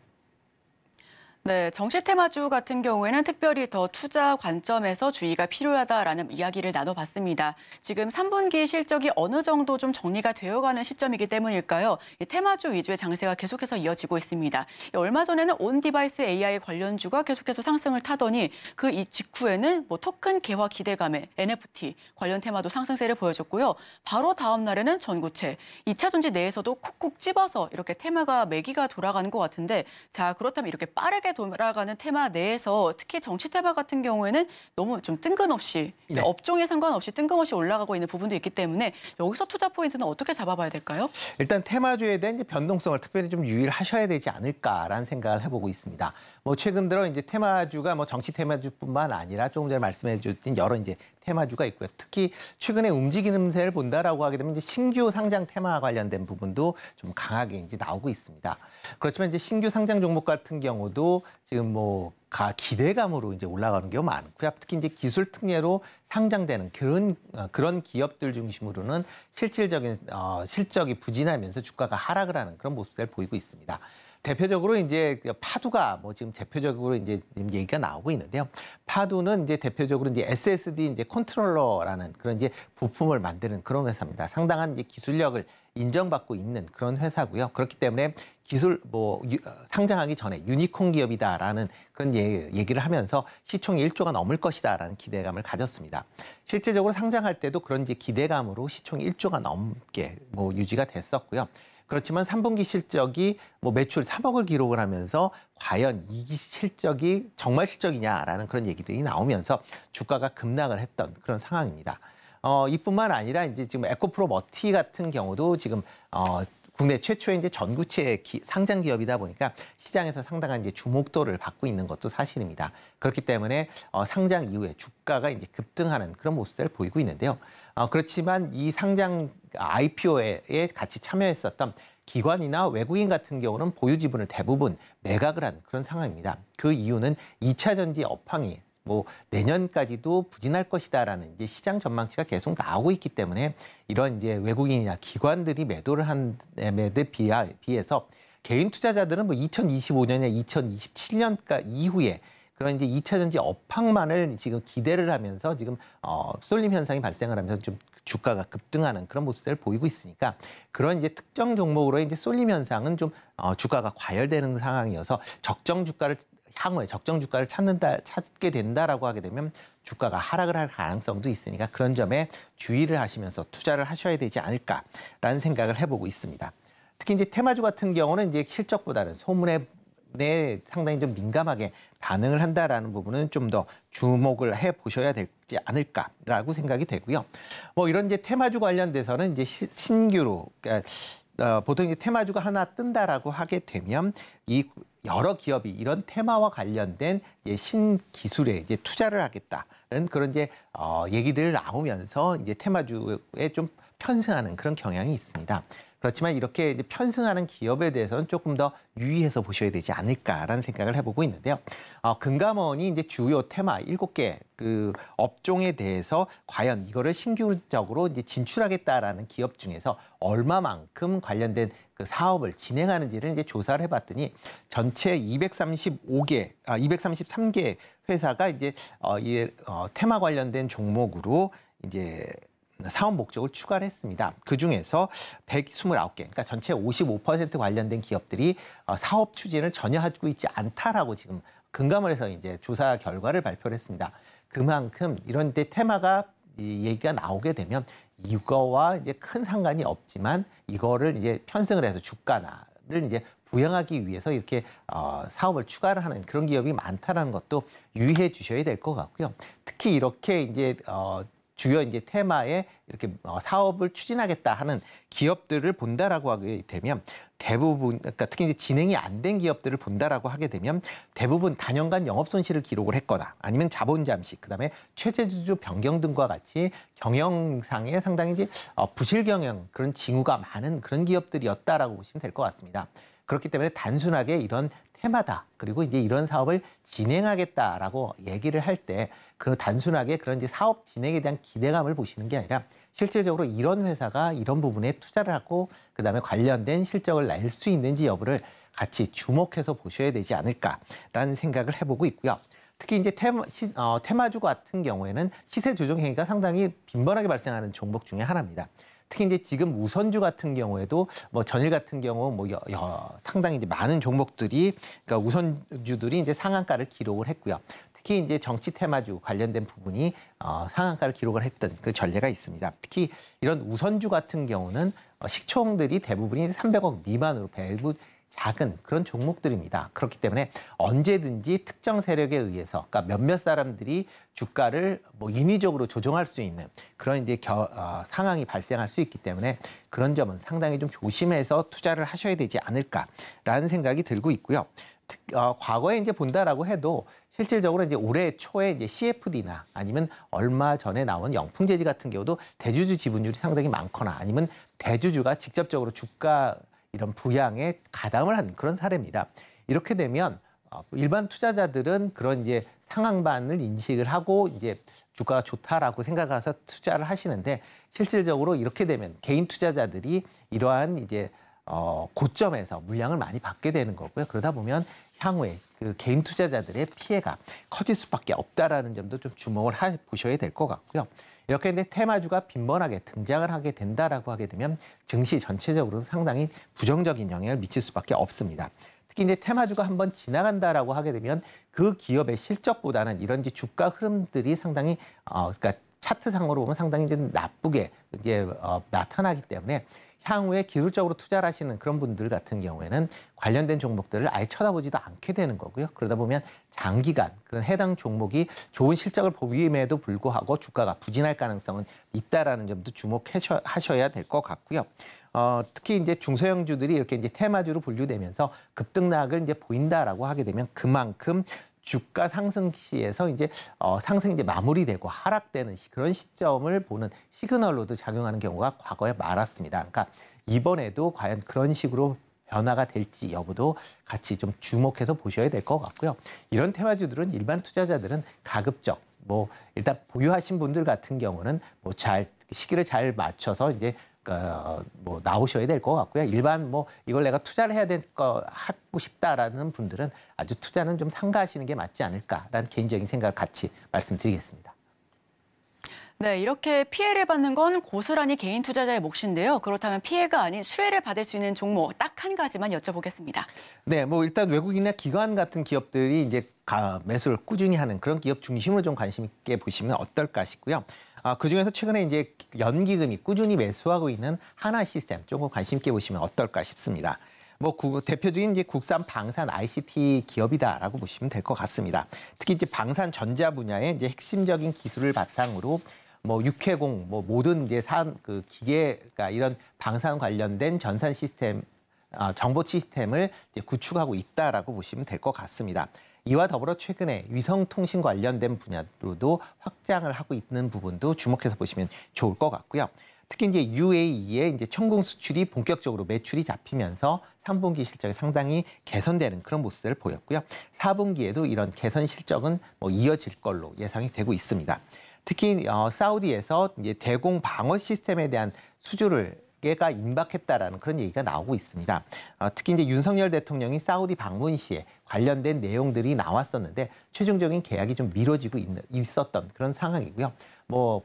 네, 정시 테마주 같은 경우에는 특별히 더 투자 관점에서 주의가 필요하다라는 이야기를 나눠봤습니다. 지금 3분기 실적이 어느 정도 좀 정리가 되어가는 시점이기 때문일까요? 이 테마주 위주의 장세가 계속해서 이어지고 있습니다. 얼마 전에는 온 디바이스 AI 관련주가 계속해서 상승을 타더니 그 이 직후에는 뭐 토큰 개화 기대감에 NFT 관련 테마도 상승세를 보여줬고요. 바로 다음 날에는 전고체, 2차 전지 내에서도 콕콕 집어서 이렇게 테마가 매기가 돌아가는 것 같은데, 자, 그렇다면 이렇게 빠르게 돌아가는 테마 내에서 특히 정치 테마 같은 경우에는 너무 좀 뜬금없이 네. 업종에 상관없이 뜬금없이 올라가고 있는 부분도 있기 때문에 여기서 투자 포인트는 어떻게 잡아봐야 될까요? 일단 테마주에 대한 이제 변동성을 특별히 좀 유의를 하셔야 되지 않을까라는 생각을 해보고 있습니다. 뭐 최근 들어 이제 테마주가 뭐 정치 테마주뿐만 아니라 조금 전에 말씀해주신 여러 이제 테마주가 있고요. 특히 최근에 움직임세를 본다라고 하게 되면 이제 신규 상장 테마 관련된 부분도 좀 강하게 이제 나오고 있습니다. 그렇지만 이제 신규 상장 종목 같은 경우도 지금 뭐 기대감으로 이제 올라가는 경우가 많고요. 특히 이제 기술 특례로 상장되는 그런 기업들 중심으로는 실질적인 실적이 부진하면서 주가가 하락을 하는 그런 모습을 보이고 있습니다. 대표적으로 이제 파두가 뭐 지금 대표적으로 이제 얘기가 나오고 있는데요. 파두는 이제 대표적으로 이제 SSD 이제 컨트롤러라는 그런 이제 부품을 만드는 그런 회사입니다. 상당한 이제 기술력을 인정받고 있는 그런 회사고요. 그렇기 때문에 기술 상장하기 전에 유니콘 기업이다라는 그런 얘기를 하면서 시총이 1조가 넘을 것이다라는 기대감을 가졌습니다. 실제적으로 상장할 때도 그런 이제 기대감으로 시총이 1조가 넘게 뭐 유지가 됐었고요. 그렇지만 3분기 실적이 뭐 매출 3억을 기록을 하면서 과연 이 실적이 정말 실적이냐라는 그런 얘기들이 나오면서 주가가 급락을 했던 그런 상황입니다. 이뿐만 아니라 이제 지금 에코프로 머티 같은 경우도 지금 국내 최초의 이제 전구체 상장 기업이다 보니까 시장에서 상당한 이제 주목도를 받고 있는 것도 사실입니다. 그렇기 때문에 상장 이후에 주가가 이제 급등하는 그런 모습을 보이고 있는데요. 그렇지만 이 상장 IPO에 같이 참여했었던 기관이나 외국인 같은 경우는 보유 지분을 대부분 매각을 한 그런 상황입니다. 그 이유는 2차 전지 업황이 뭐 내년까지도 부진할 것이다라는 이제 시장 전망치가 계속 나오고 있기 때문에 이런 이제 외국인이나 기관들이 매도를 한 데에 비해서 개인 투자자들은 뭐 2025년에 2027년까 이후에 그런 이제 2차 전지 업황만을 지금 기대를 하면서 지금 쏠림 현상이 발생을 하면서 좀 주가가 급등하는 그런 모습을 보이고 있으니까 그런 이제 특정 종목으로 이제 쏠림 현상은 좀 주가가 과열되는 상황이어서 향후에 적정 주가를 찾게 된다라고 하게 되면 주가가 하락을 할 가능성도 있으니까 그런 점에 주의를 하시면서 투자를 하셔야 되지 않을까라는 생각을 해보고 있습니다. 특히 이제 테마주 같은 경우는 이제 실적보다는 소문에 상당히 좀 민감하게 반응을 한다라는 부분은 좀 더 주목을 해 보셔야 되지 않을까라고 생각이 되고요. 뭐 이런 이제 테마주 관련돼서는 이제 신규로 그러니까 보통 이제 테마주가 하나 뜬다라고 하게 되면 이 여러 기업이 이런 테마와 관련된 신기술에 이제 투자를 하겠다는 그런 이제 얘기들 나오면서 이제 테마주에 좀 편승하는 그런 경향이 있습니다. 그렇지만 이렇게 이제 편승하는 기업에 대해서는 조금 더 유의해서 보셔야 되지 않을까라는 생각을 해보고 있는데요. 금감원이 이제 주요 테마 7개 그 업종에 대해서 과연 이거를 신규적으로 이제 진출하겠다라는 기업 중에서 얼마만큼 관련된 그 사업을 진행하는지를 이제 조사를 해봤더니 전체 233개 회사가 이제 테마 관련된 종목으로 이제 사업 목적을 추가를 했습니다. 그중에서 129개, 그러니까 전체 55% 관련된 기업들이 사업 추진을 전혀 하고 있지 않다라고 지금 금감원에서 이제 조사 결과를 발표를 했습니다. 그만큼 이런 데 테마가 얘기가 나오게 되면 이거와 이제 큰 상관이 없지만 이거를 이제 편승을 해서 주가를 이제 부양하기 위해서 이렇게 사업을 추가를 하는 그런 기업이 많다라는 것도 유의해 주셔야 될 것 같고요. 특히 이렇게 이제 주요 이제 테마에 이렇게 사업을 추진하겠다 하는 기업들을 본다라고 하게 되면 대부분, 그러니까 특히 이제 진행이 안 된 기업들을 본다라고 하게 되면 대부분 단연간 영업 손실을 기록을 했거나 아니면 자본 잠식, 그다음에 최대주주 변경 등과 같이 경영상에 상당히 이제 부실 경영 그런 징후가 많은 그런 기업들이었다라고 보시면 될 것 같습니다. 그렇기 때문에 단순하게 이런 테마다 그리고 이제 이런 사업을 진행하겠다라고 얘기를 할 때 그 단순하게 그런 이제 사업 진행에 대한 기대감을 보시는 게 아니라 실질적으로 이런 회사가 이런 부분에 투자를 하고 그다음에 관련된 실적을 낼 수 있는지 여부를 같이 주목해서 보셔야 되지 않을까라는 생각을 해보고 있고요. 특히 이제 테마주 같은 경우에는 시세 조정 행위가 상당히 빈번하게 발생하는 종목 중에 하나입니다. 특히 이제 지금 우선주 같은 경우에도 뭐 전일 같은 경우 뭐 상당히 이제 많은 종목들이 그러니까 우선주들이 이제 상한가를 기록을 했고요. 특히 이제 정치 테마주 관련된 부분이 상한가를 기록을 했던 그 전례가 있습니다. 특히 이런 우선주 같은 경우는 시총들이 대부분이 300억 미만으로 배부 작은 그런 종목들입니다. 그렇기 때문에 언제든지 특정 세력에 의해서, 그러니까 몇몇 사람들이 주가를 뭐 인위적으로 조정할 수 있는 그런 이제 상황이 발생할 수 있기 때문에 그런 점은 상당히 좀 조심해서 투자를 하셔야 되지 않을까라는 생각이 들고 있고요. 과거에 이제 본다라고 해도 실질적으로 이제 올해 초에 이제 CFD나 아니면 얼마 전에 나온 영풍재지 같은 경우도 대주주 지분율이 상당히 많거나 아니면 대주주가 직접적으로 주가 이런 부양에 가담을 한 그런 사례입니다. 이렇게 되면 일반 투자자들은 그런 이제 상황반을 인식을 하고 이제 주가가 좋다라고 생각해서 투자를 하시는데 실질적으로 이렇게 되면 개인 투자자들이 이러한 이제 고점에서 물량을 많이 받게 되는 거고요. 그러다 보면 향후에 그 개인 투자자들의 피해가 커질 수밖에 없다라는 점도 좀 주목을 보셔야 될 것 같고요. 이렇게 이제 테마주가 빈번하게 등장을 하게 된다라고 하게 되면 증시 전체적으로 상당히 부정적인 영향을 미칠 수밖에 없습니다. 특히 이제 테마주가 한번 지나간다라고 하게 되면 그 기업의 실적보다는 이런 이제 주가 흐름들이 상당히 그러니까 차트상으로 보면 상당히 좀 나쁘게 이제 나타나기 때문에 향후에 기술적으로 투자를 하시는 그런 분들 같은 경우에는 관련된 종목들을 아예 쳐다보지도 않게 되는 거고요. 그러다 보면 장기간 그 해당 종목이 좋은 실적을 보임에도 불구하고 주가가 부진할 가능성은 있다라는 점도 주목하셔야 될 것 같고요. 특히 이제 중소형주들이 이렇게 이제 테마주로 분류되면서 급등락을 이제 보인다라고 하게 되면 그만큼 주가 상승 시에서 이제 상승이 이제 마무리되고 하락되는 그런 시점을 보는 시그널로도 작용하는 경우가 과거에 많았습니다. 그러니까 이번에도 과연 그런 식으로 변화가 될지 여부도 같이 좀 주목해서 보셔야 될 것 같고요. 이런 테마주들은 일반 투자자들은 가급적 뭐 일단 보유하신 분들 같은 경우는 뭐 잘 시기를 잘 맞춰서 이제 뭐 나오셔야 될 것 같고요. 일반 뭐 이걸 내가 투자를 해야 될 거 하고 싶다라는 분들은 아주 투자는 좀 삼가하시는 게 맞지 않을까라는 개인적인 생각을 같이 말씀드리겠습니다. 네, 이렇게 피해를 받는 건 고스란히 개인 투자자의 몫인데요. 그렇다면 피해가 아닌 수혜를 받을 수 있는 종목 딱 한 가지만 여쭤보겠습니다. 네, 뭐 일단 외국인이나 기관 같은 기업들이 이제 매수를 꾸준히 하는 그런 기업 중심으로 좀 관심 있게 보시면 어떨까 싶고요. 그중에서 최근에 이제 연기금이 꾸준히 매수하고 있는 하나 시스템 조금 관심 있게 보시면 어떨까 싶습니다. 뭐 대표적인 이제 국산 방산 ICT 기업이다라고 보시면 될 것 같습니다. 특히 이제 방산 전자 분야의 이제 핵심적인 기술을 바탕으로 뭐 육해공, 뭐 모든 이제 그 기계가 이런 방산 관련된 전산 시스템, 정보 시스템을 이제 구축하고 있다라고 보시면 될 것 같습니다. 이와 더불어 최근에 위성통신 관련된 분야로도 확장을 하고 있는 부분도 주목해서 보시면 좋을 것 같고요. 특히 이제 UAE의 이제 천공 수출이 본격적으로 매출이 잡히면서 3분기 실적이 상당히 개선되는 그런 모습을 보였고요. 4분기에도 이런 개선 실적은 뭐 이어질 걸로 예상이 되고 있습니다. 특히 사우디에서 이제 대공 방어 시스템에 대한 수주가 임박했다라는 그런 얘기가 나오고 있습니다. 특히 이제 윤석열 대통령이 사우디 방문 시에 관련된 내용들이 나왔었는데 최종적인 계약이 좀 미뤄지고 있었던 그런 상황이고요. 뭐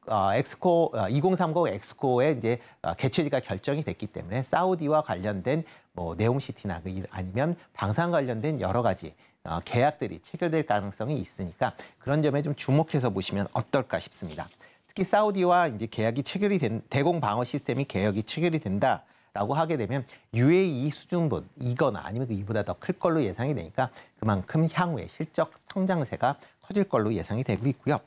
엑스코 2030 엑스코의 이제 개최지가 결정이 됐기 때문에 사우디와 관련된 뭐 네옴시티나 아니면 방산 관련된 여러 가지 계약들이 체결될 가능성이 있으니까 그런 점에 좀 주목해서 보시면 어떨까 싶습니다. 특히 사우디와 이제 계약이 체결이 된 대공 방어 시스템이 계약이 체결이 된다라고 하게 되면 UAE 수준이거나 아니면 이보다 더 클 걸로 예상이 되니까 그만큼 향후에 실적 성장세가 커질 걸로 예상이 되고 있고요.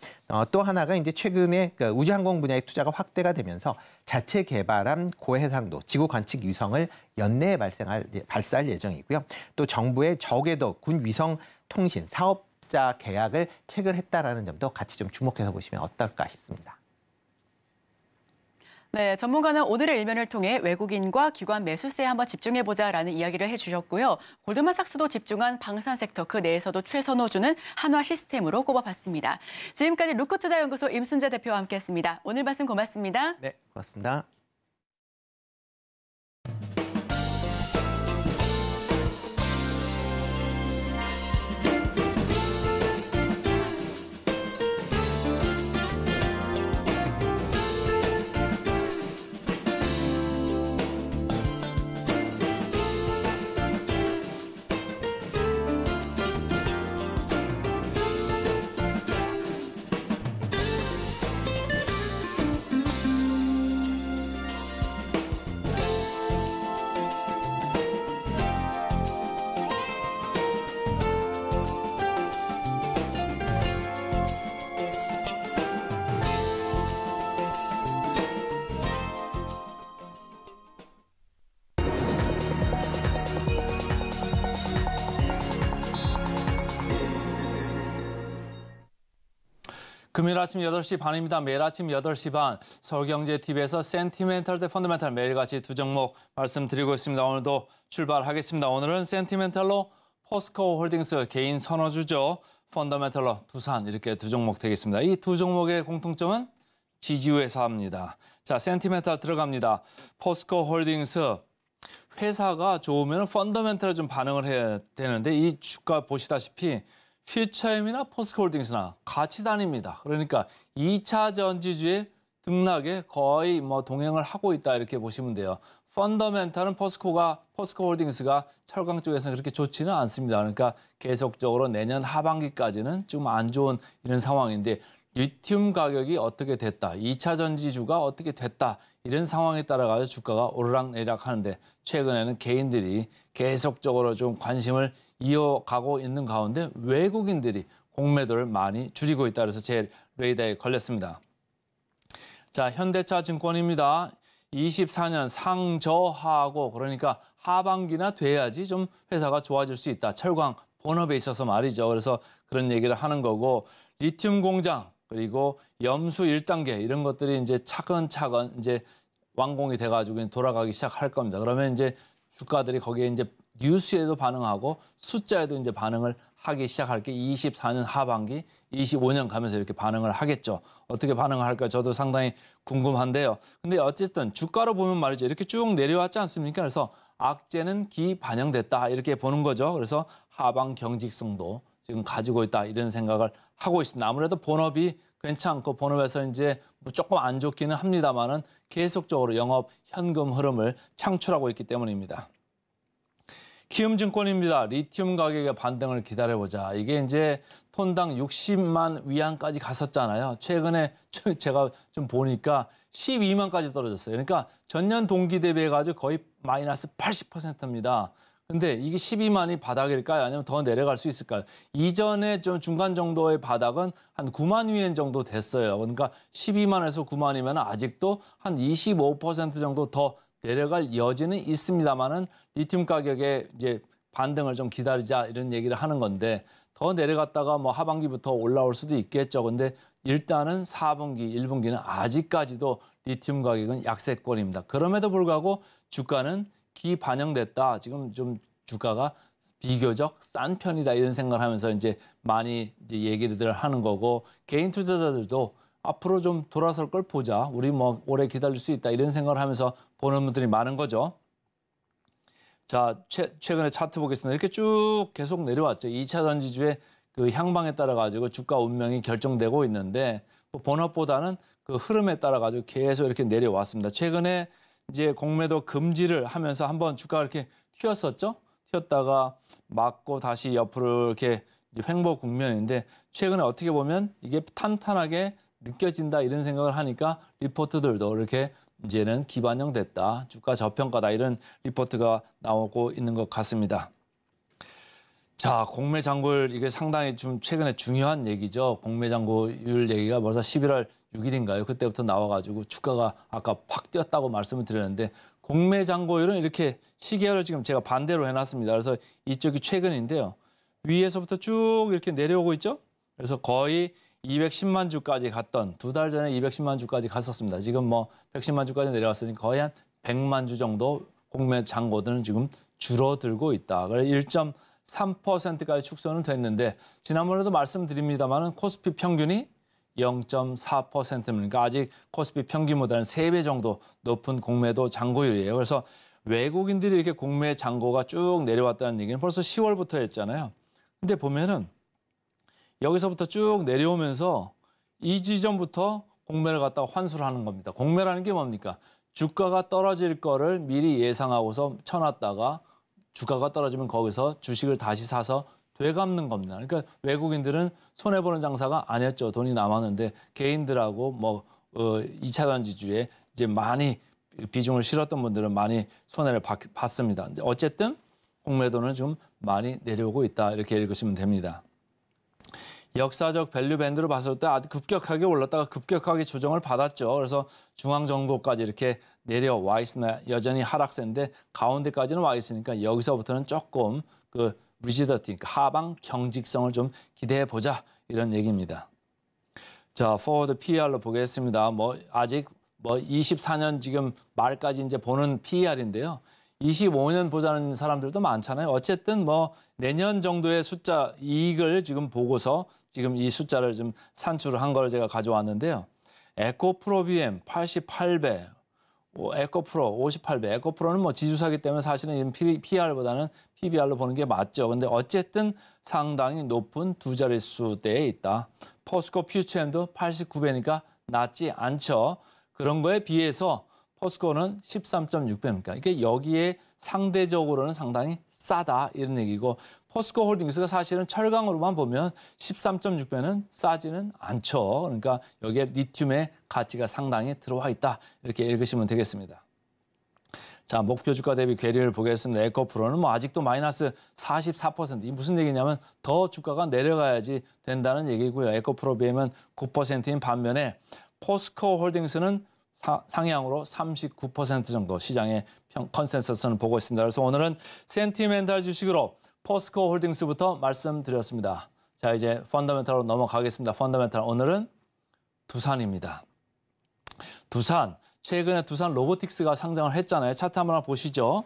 또 하나가 이제 최근에 우주항공 분야의 투자가 확대가 되면서 자체 개발한 고해상도 지구 관측 위성을 연내에 발사할 예정이고요. 또 정부의 저궤도 군 위성 통신 사업자 계약을 체결했다라는 점도 같이 좀 주목해서 보시면 어떨까 싶습니다. 네, 전문가는 오늘의 일면을 통해 외국인과 기관 매수세에 한번 집중해보자라는 이야기를 해주셨고요. 골드만삭스도 집중한 방산 섹터 그 내에서도 최선호주는 한화 시스템으로 꼽아봤습니다. 지금까지 루크투자연구소 임순재 대표와 함께했습니다. 오늘 말씀 고맙습니다. 네, 고맙습니다. 금요일 아침 8시 반입니다. 매일 아침 8시 반 서울경제TV에서 센티멘탈 대 펀더멘탈 매일같이 두 종목 말씀드리고 있습니다. 오늘도 출발하겠습니다. 오늘은 센티멘탈로 포스코 홀딩스 개인 선호주죠. 펀더멘탈로 두산 이렇게 두 종목 되겠습니다. 이 두 종목의 공통점은 지지 회사입니다. 자, 센티멘탈 들어갑니다. 포스코 홀딩스 회사가 좋으면 펀더멘탈에 좀 반응을 해야 되는데 이 주가 보시다시피 퓨처엠이나 포스코홀딩스나 같이 다닙니다. 그러니까 2차 전지주의 등락에 거의 동행을 하고 있다 이렇게 보시면 돼요. 펀더멘탈은 포스코홀딩스가 철강 쪽에서는 그렇게 좋지는 않습니다. 그러니까 계속적으로 내년 하반기까지는 좀 안 좋은 이런 상황인데 리튬 가격이 어떻게 됐다, 2차 전지주가 어떻게 됐다 이런 상황에 따라 주가가 오르락내리락 하는데 최근에는 개인들이 계속적으로 좀 관심을 이어가고 있는 가운데 외국인들이 공매도를 많이 줄이고 있다. 그래서 제 레이더에 걸렸습니다. 자, 현대차 증권입니다. 24년 상저하고 그러니까 하반기나 돼야지 좀 회사가 좋아질 수 있다. 철강 본업에 있어서 말이죠. 그래서 그런 얘기를 하는 거고 리튬 공장 그리고 염수 1단계 이런 것들이 이제 차근차근 이제 완공이 돼가지고 돌아가기 시작할 겁니다. 그러면 이제 주가들이 거기에 이제 뉴스에도 반응하고 숫자에도 이제 반응을 하기 시작할 게 24년 하반기, 25년 가면서 이렇게 반응을 하겠죠. 어떻게 반응을 할까 저도 상당히 궁금한데요. 근데 어쨌든 주가로 보면 말이죠. 이렇게 쭉 내려왔지 않습니까? 그래서 악재는 기반영됐다 이렇게 보는 거죠. 그래서 하방 경직성도 지금 가지고 있다 이런 생각을 하고 있습니다. 아무래도 본업이 괜찮고 본업에서 이제 조금 안 좋기는 합니다만은 계속적으로 영업 현금 흐름을 창출하고 있기 때문입니다. 키움증권입니다. 리튬 가격의 반등을 기다려보자. 이게 이제 톤당 60만 위안까지 갔었잖아요. 최근에 제가 좀 보니까 12만까지 떨어졌어요. 그러니까 전년 동기 대비해가지고 거의 마이너스 80%입니다. 근데 이게 12만이 바닥일까요? 아니면 더 내려갈 수 있을까요? 이전에 좀 중간 정도의 바닥은 한 9만 위엔 정도 됐어요. 그러니까 12만에서 9만이면 아직도 한 25% 정도 더 내려갈 여지는 있습니다만은 리튬 가격의 이제 반등을 좀 기다리자 이런 얘기를 하는 건데 더 내려갔다가 하반기부터 올라올 수도 있겠죠. 근데 일단은 4분기, 1분기는 아직까지도 리튬 가격은 약세권입니다. 그럼에도 불구하고 주가는 기반영됐다. 지금 좀 주가가 비교적 싼 편이다 이런 생각을 하면서 이제 많이 이제 얘기를 하는 거고 개인 투자자들도 앞으로 좀 돌아설 걸 보자. 우리 오래 기다릴 수 있다 이런 생각을 하면서 보는 분들이 많은 거죠. 자, 최근에 차트 보겠습니다. 이렇게 쭉 계속 내려왔죠. 2차 전지주의 그 향방에 따라 가지고 주가 운명이 결정되고 있는데 본업보다는 그 흐름에 따라 가지고 계속 이렇게 내려왔습니다. 최근에 이제 공매도 금지를 하면서 한번 주가가 이렇게 튀었었죠. 튀었다가 맞고 다시 옆으로 이렇게 횡보 국면인데 최근에 어떻게 보면 이게 탄탄하게 느껴진다 이런 생각을 하니까 리포트들도 이렇게 이제는 기반영됐다, 주가 저평가다 이런 리포트가 나오고 있는 것 같습니다. 자, 공매 잔고율 이게 상당히 좀 최근에 중요한 얘기죠. 공매 잔고율 얘기가 벌써 11월 6일인가요? 그때부터 나와가지고 주가가 아까 확 뛰었다고 말씀을 드렸는데 공매 잔고율은 이렇게 시계열을 지금 제가 반대로 해놨습니다. 그래서 이쪽이 최근인데요. 위에서부터 쭉 이렇게 내려오고 있죠. 그래서 거의 210만 주까지 갔던 두 달 전에 210만 주까지 갔었습니다. 지금 110만 주까지 내려왔으니까 거의 한 100만 주 정도 공매 잔고들은 지금 줄어들고 있다. 그래서 1.3%까지 축소는 됐는데 지난번에도 말씀드립니다만은 코스피 평균이 0.4%입니다. 아직 코스피 평균보다는 3배 정도 높은 공매도 잔고율이에요. 그래서 외국인들이 이렇게 공매 잔고가 쭉 내려왔다는 얘기는 벌써 10월부터 했잖아요. 근데 보면은 여기서부터 쭉 내려오면서 이 지점부터 공매를 갖다가 환수를 하는 겁니다. 공매라는 게 뭡니까? 주가가 떨어질 거를 미리 예상하고서 쳐놨다가 주가가 떨어지면 거기서 주식을 다시 사서 되갚는 겁니다. 그러니까 외국인들은 손해보는 장사가 아니었죠. 돈이 남았는데 개인들하고 2차 전지주에 이제 많이 비중을 실었던 분들은 많이 손해를 봤습니다. 어쨌든 공매도는 좀 많이 내려오고 있다. 이렇게 읽으시면 됩니다. 역사적 밸류 밴드로 봤을 때 아주 급격하게 올랐다가 급격하게 조정을 받았죠. 그래서 중앙 정도까지 이렇게 내려와 있으나 여전히 하락세인데 가운데까지는 와 있으니까 여기서부터는 조금 그 리지더티, 하방 경직성을 좀 기대해 보자 이런 얘기입니다. 자, 포워드 PER로 보겠습니다. 아직 24년 지금 말까지 이제 보는 PER인데요. 25년 보자는 사람들도 많잖아요. 어쨌든 내년 정도의 숫자 이익을 지금 보고서 지금 이 숫자를 좀 산출을 한 걸 제가 가져왔는데요. 에코프로 BM 88배, 에코프로 58배. 에코프로는 지주사기 때문에 사실은 PER보다는 PBR로 보는 게 맞죠. 근데 어쨌든 상당히 높은 두 자릿수대에 있다. 포스코 퓨처엠도 89배니까 낮지 않죠. 그런 거에 비해서 포스코는 13.6배입니까? 이게 여기에 상대적으로는 상당히 싸다 이런 얘기고 포스코 홀딩스가 사실은 철강으로만 보면 13.6배는 싸지는 않죠. 그러니까 여기에 리튬의 가치가 상당히 들어와 있다. 이렇게 읽으시면 되겠습니다. 자, 목표 주가 대비 괴리를 보겠습니다. 에코프로는 아직도 마이너스 44%. 이 무슨 얘기냐면 더 주가가 내려가야지 된다는 얘기고요. 에코프로 BM은 9%인 반면에 포스코 홀딩스는 상향으로 39% 정도 시장의 컨센서스는 보고 있습니다. 그래서 오늘은 센티멘탈 주식으로 포스코 홀딩스부터 말씀드렸습니다. 자, 이제 펀더멘탈로 넘어가겠습니다. 펀더멘탈 오늘은 두산입니다. 두산, 최근에 두산 로보틱스가 상장을 했잖아요. 차트 한번 보시죠.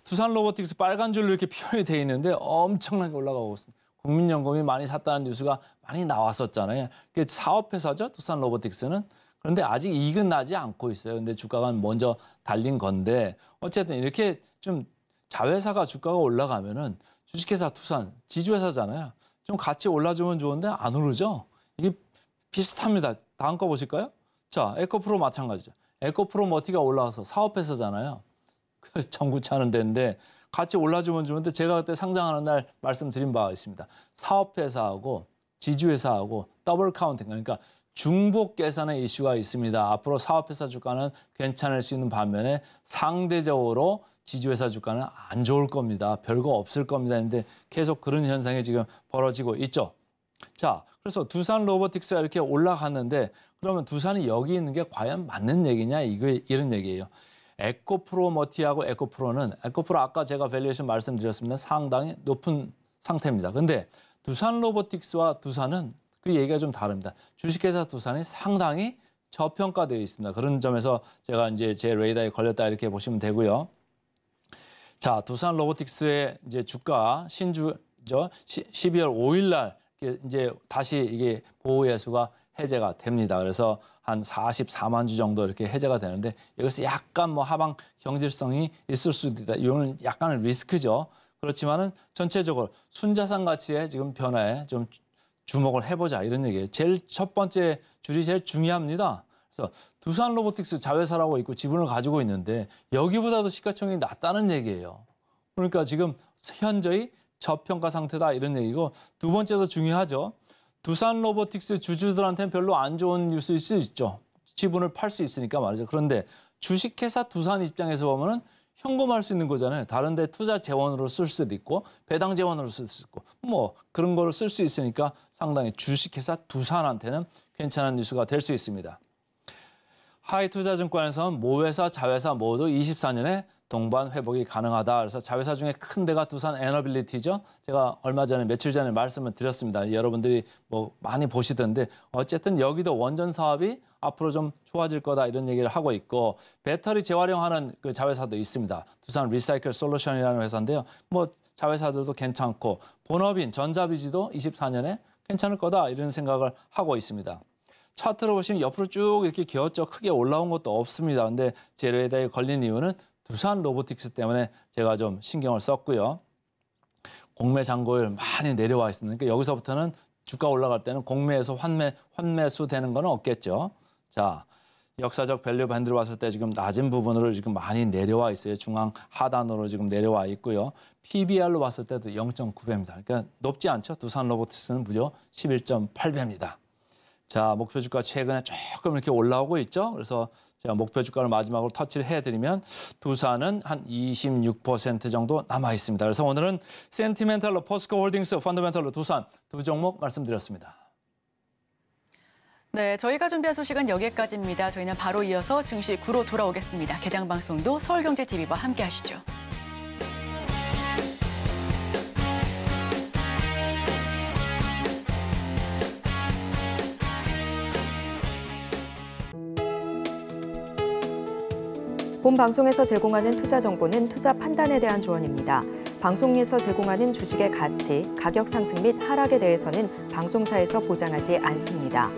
두산 로보틱스 빨간 줄로 이렇게 표현이 돼 있는데 엄청나게 올라가고 있습니다. 국민연금이 많이 샀다는 뉴스가 많이 나왔었잖아요. 그게 사업회사죠, 두산 로보틱스는. 그런데 아직 이익은 나지 않고 있어요. 근데 주가가 먼저 달린 건데 어쨌든 이렇게 좀 자회사가 주가가 올라가면은 주식회사 두산, 지주회사잖아요. 좀 같이 올라주면 좋은데 안 오르죠. 이게 비슷합니다. 다음 거 보실까요? 자, 에코프로 마찬가지죠. 에코프로 머티가 올라와서 사업회사잖아요. 전구치 하는 데인데 같이 올라주면 좋은데 제가 그때 상장하는 날 말씀드린 바가 있습니다. 사업회사하고 지주회사하고 더블 카운팅, 그러니까 중복 계산의 이슈가 있습니다. 앞으로 사업회사 주가는 괜찮을 수 있는 반면에 상대적으로 지주회사 주가는 안 좋을 겁니다. 별거 없을 겁니다. 근데 계속 그런 현상이 지금 벌어지고 있죠. 자, 그래서 두산 로보틱스가 이렇게 올라갔는데 그러면 두산이 여기 있는 게 과연 맞는 얘기냐 이런 얘기예요. 에코프로 머티하고 에코프로는 에코프로 아까 제가 밸류에이션 말씀드렸습니다. 상당히 높은 상태입니다. 근데 두산 로보틱스와 두산은 그 얘기가 좀 다릅니다. 주식회사 두산이 상당히 저평가되어 있습니다. 그런 점에서 제가 이제 제 레이더에 걸렸다 이렇게 보시면 되고요. 자, 두산 로보틱스의 이제 주가 신주죠. 12월 5일 날 이제 다시 이게 보호 예수가 해제가 됩니다. 그래서 한 44만 주 정도 이렇게 해제가 되는데 여기서 약간 하방 경질성이 있을 수도 있다. 이거는 약간의 리스크죠. 그렇지만은 전체적으로 순자산 가치의 지금 변화에 좀 주목을 해보자 이런 얘기예요. 제일 첫 번째 줄이 제일 중요합니다. 그래서 두산 로보틱스 자회사라고 있고 지분을 가지고 있는데 여기보다도 시가총액이 낮다는 얘기예요. 그러니까 지금 현저히 저평가 상태다 이런 얘기고 두 번째도 중요하죠. 두산 로보틱스 주주들한테는 별로 안 좋은 뉴스일 수 있죠. 지분을 팔 수 있으니까 말이죠. 그런데 주식회사 두산 입장에서 보면은 현금할 수 있는 거잖아요. 다른 데 투자 재원으로 쓸 수도 있고 배당 재원으로 쓸 수 있고 그런 거를 쓸 수 있으니까 상당히 주식회사 두산한테는 괜찮은 뉴스가 될 수 있습니다. 하이투자증권에서는 모회사, 자회사 모두 24년에 동반 회복이 가능하다. 그래서 자회사 중에 큰 데가 두산 에너빌리티죠. 제가 얼마 전에 며칠 전에 말씀을 드렸습니다. 여러분들이 많이 보시던데 어쨌든 여기도 원전 사업이 앞으로 좀 좋아질 거다 이런 얘기를 하고 있고 배터리 재활용하는 그 자회사도 있습니다. 두산 리사이클 솔루션이라는 회사인데요. 자회사들도 괜찮고 본업인 전자비지도 24년에 괜찮을 거다 이런 생각을 하고 있습니다. 차트로 보시면 옆으로 쭉 이렇게 기었죠. 크게 올라온 것도 없습니다. 근데 제로에다에 걸린 이유는 두산 로보틱스 때문에 제가 좀 신경을 썼고요. 공매 잔고율 많이 내려와 있습니다. 그러니까 여기서부터는 주가 올라갈 때는 공매에서 환매수 되는 건 없겠죠. 자, 역사적 밸류 밴드로 봤을 때 지금 낮은 부분으로 지금 많이 내려와 있어요. 중앙 하단으로 지금 내려와 있고요. PBR로 봤을 때도 0.9배입니다. 그러니까 높지 않죠. 두산 로보틱스는 무려 11.8배입니다. 자, 목표 주가 최근에 조금 이렇게 올라오고 있죠. 그래서 제가 목표 주가를 마지막으로 터치를 해드리면 두산은 한 26% 정도 남아 있습니다. 그래서 오늘은 센티멘탈로 포스코 홀딩스, 펀더멘탈로 두산 두 종목 말씀드렸습니다. 네, 저희가 준비한 소식은 여기까지입니다. 저희는 바로 이어서 증시 9로 돌아오겠습니다. 개장 방송도 서울경제TV와 함께 하시죠. 본 방송에서 제공하는 투자 정보는 투자 판단에 대한 조언입니다. 방송에서 제공하는 주식의 가치, 가격 상승 및 하락에 대해서는 방송사에서 보장하지 않습니다.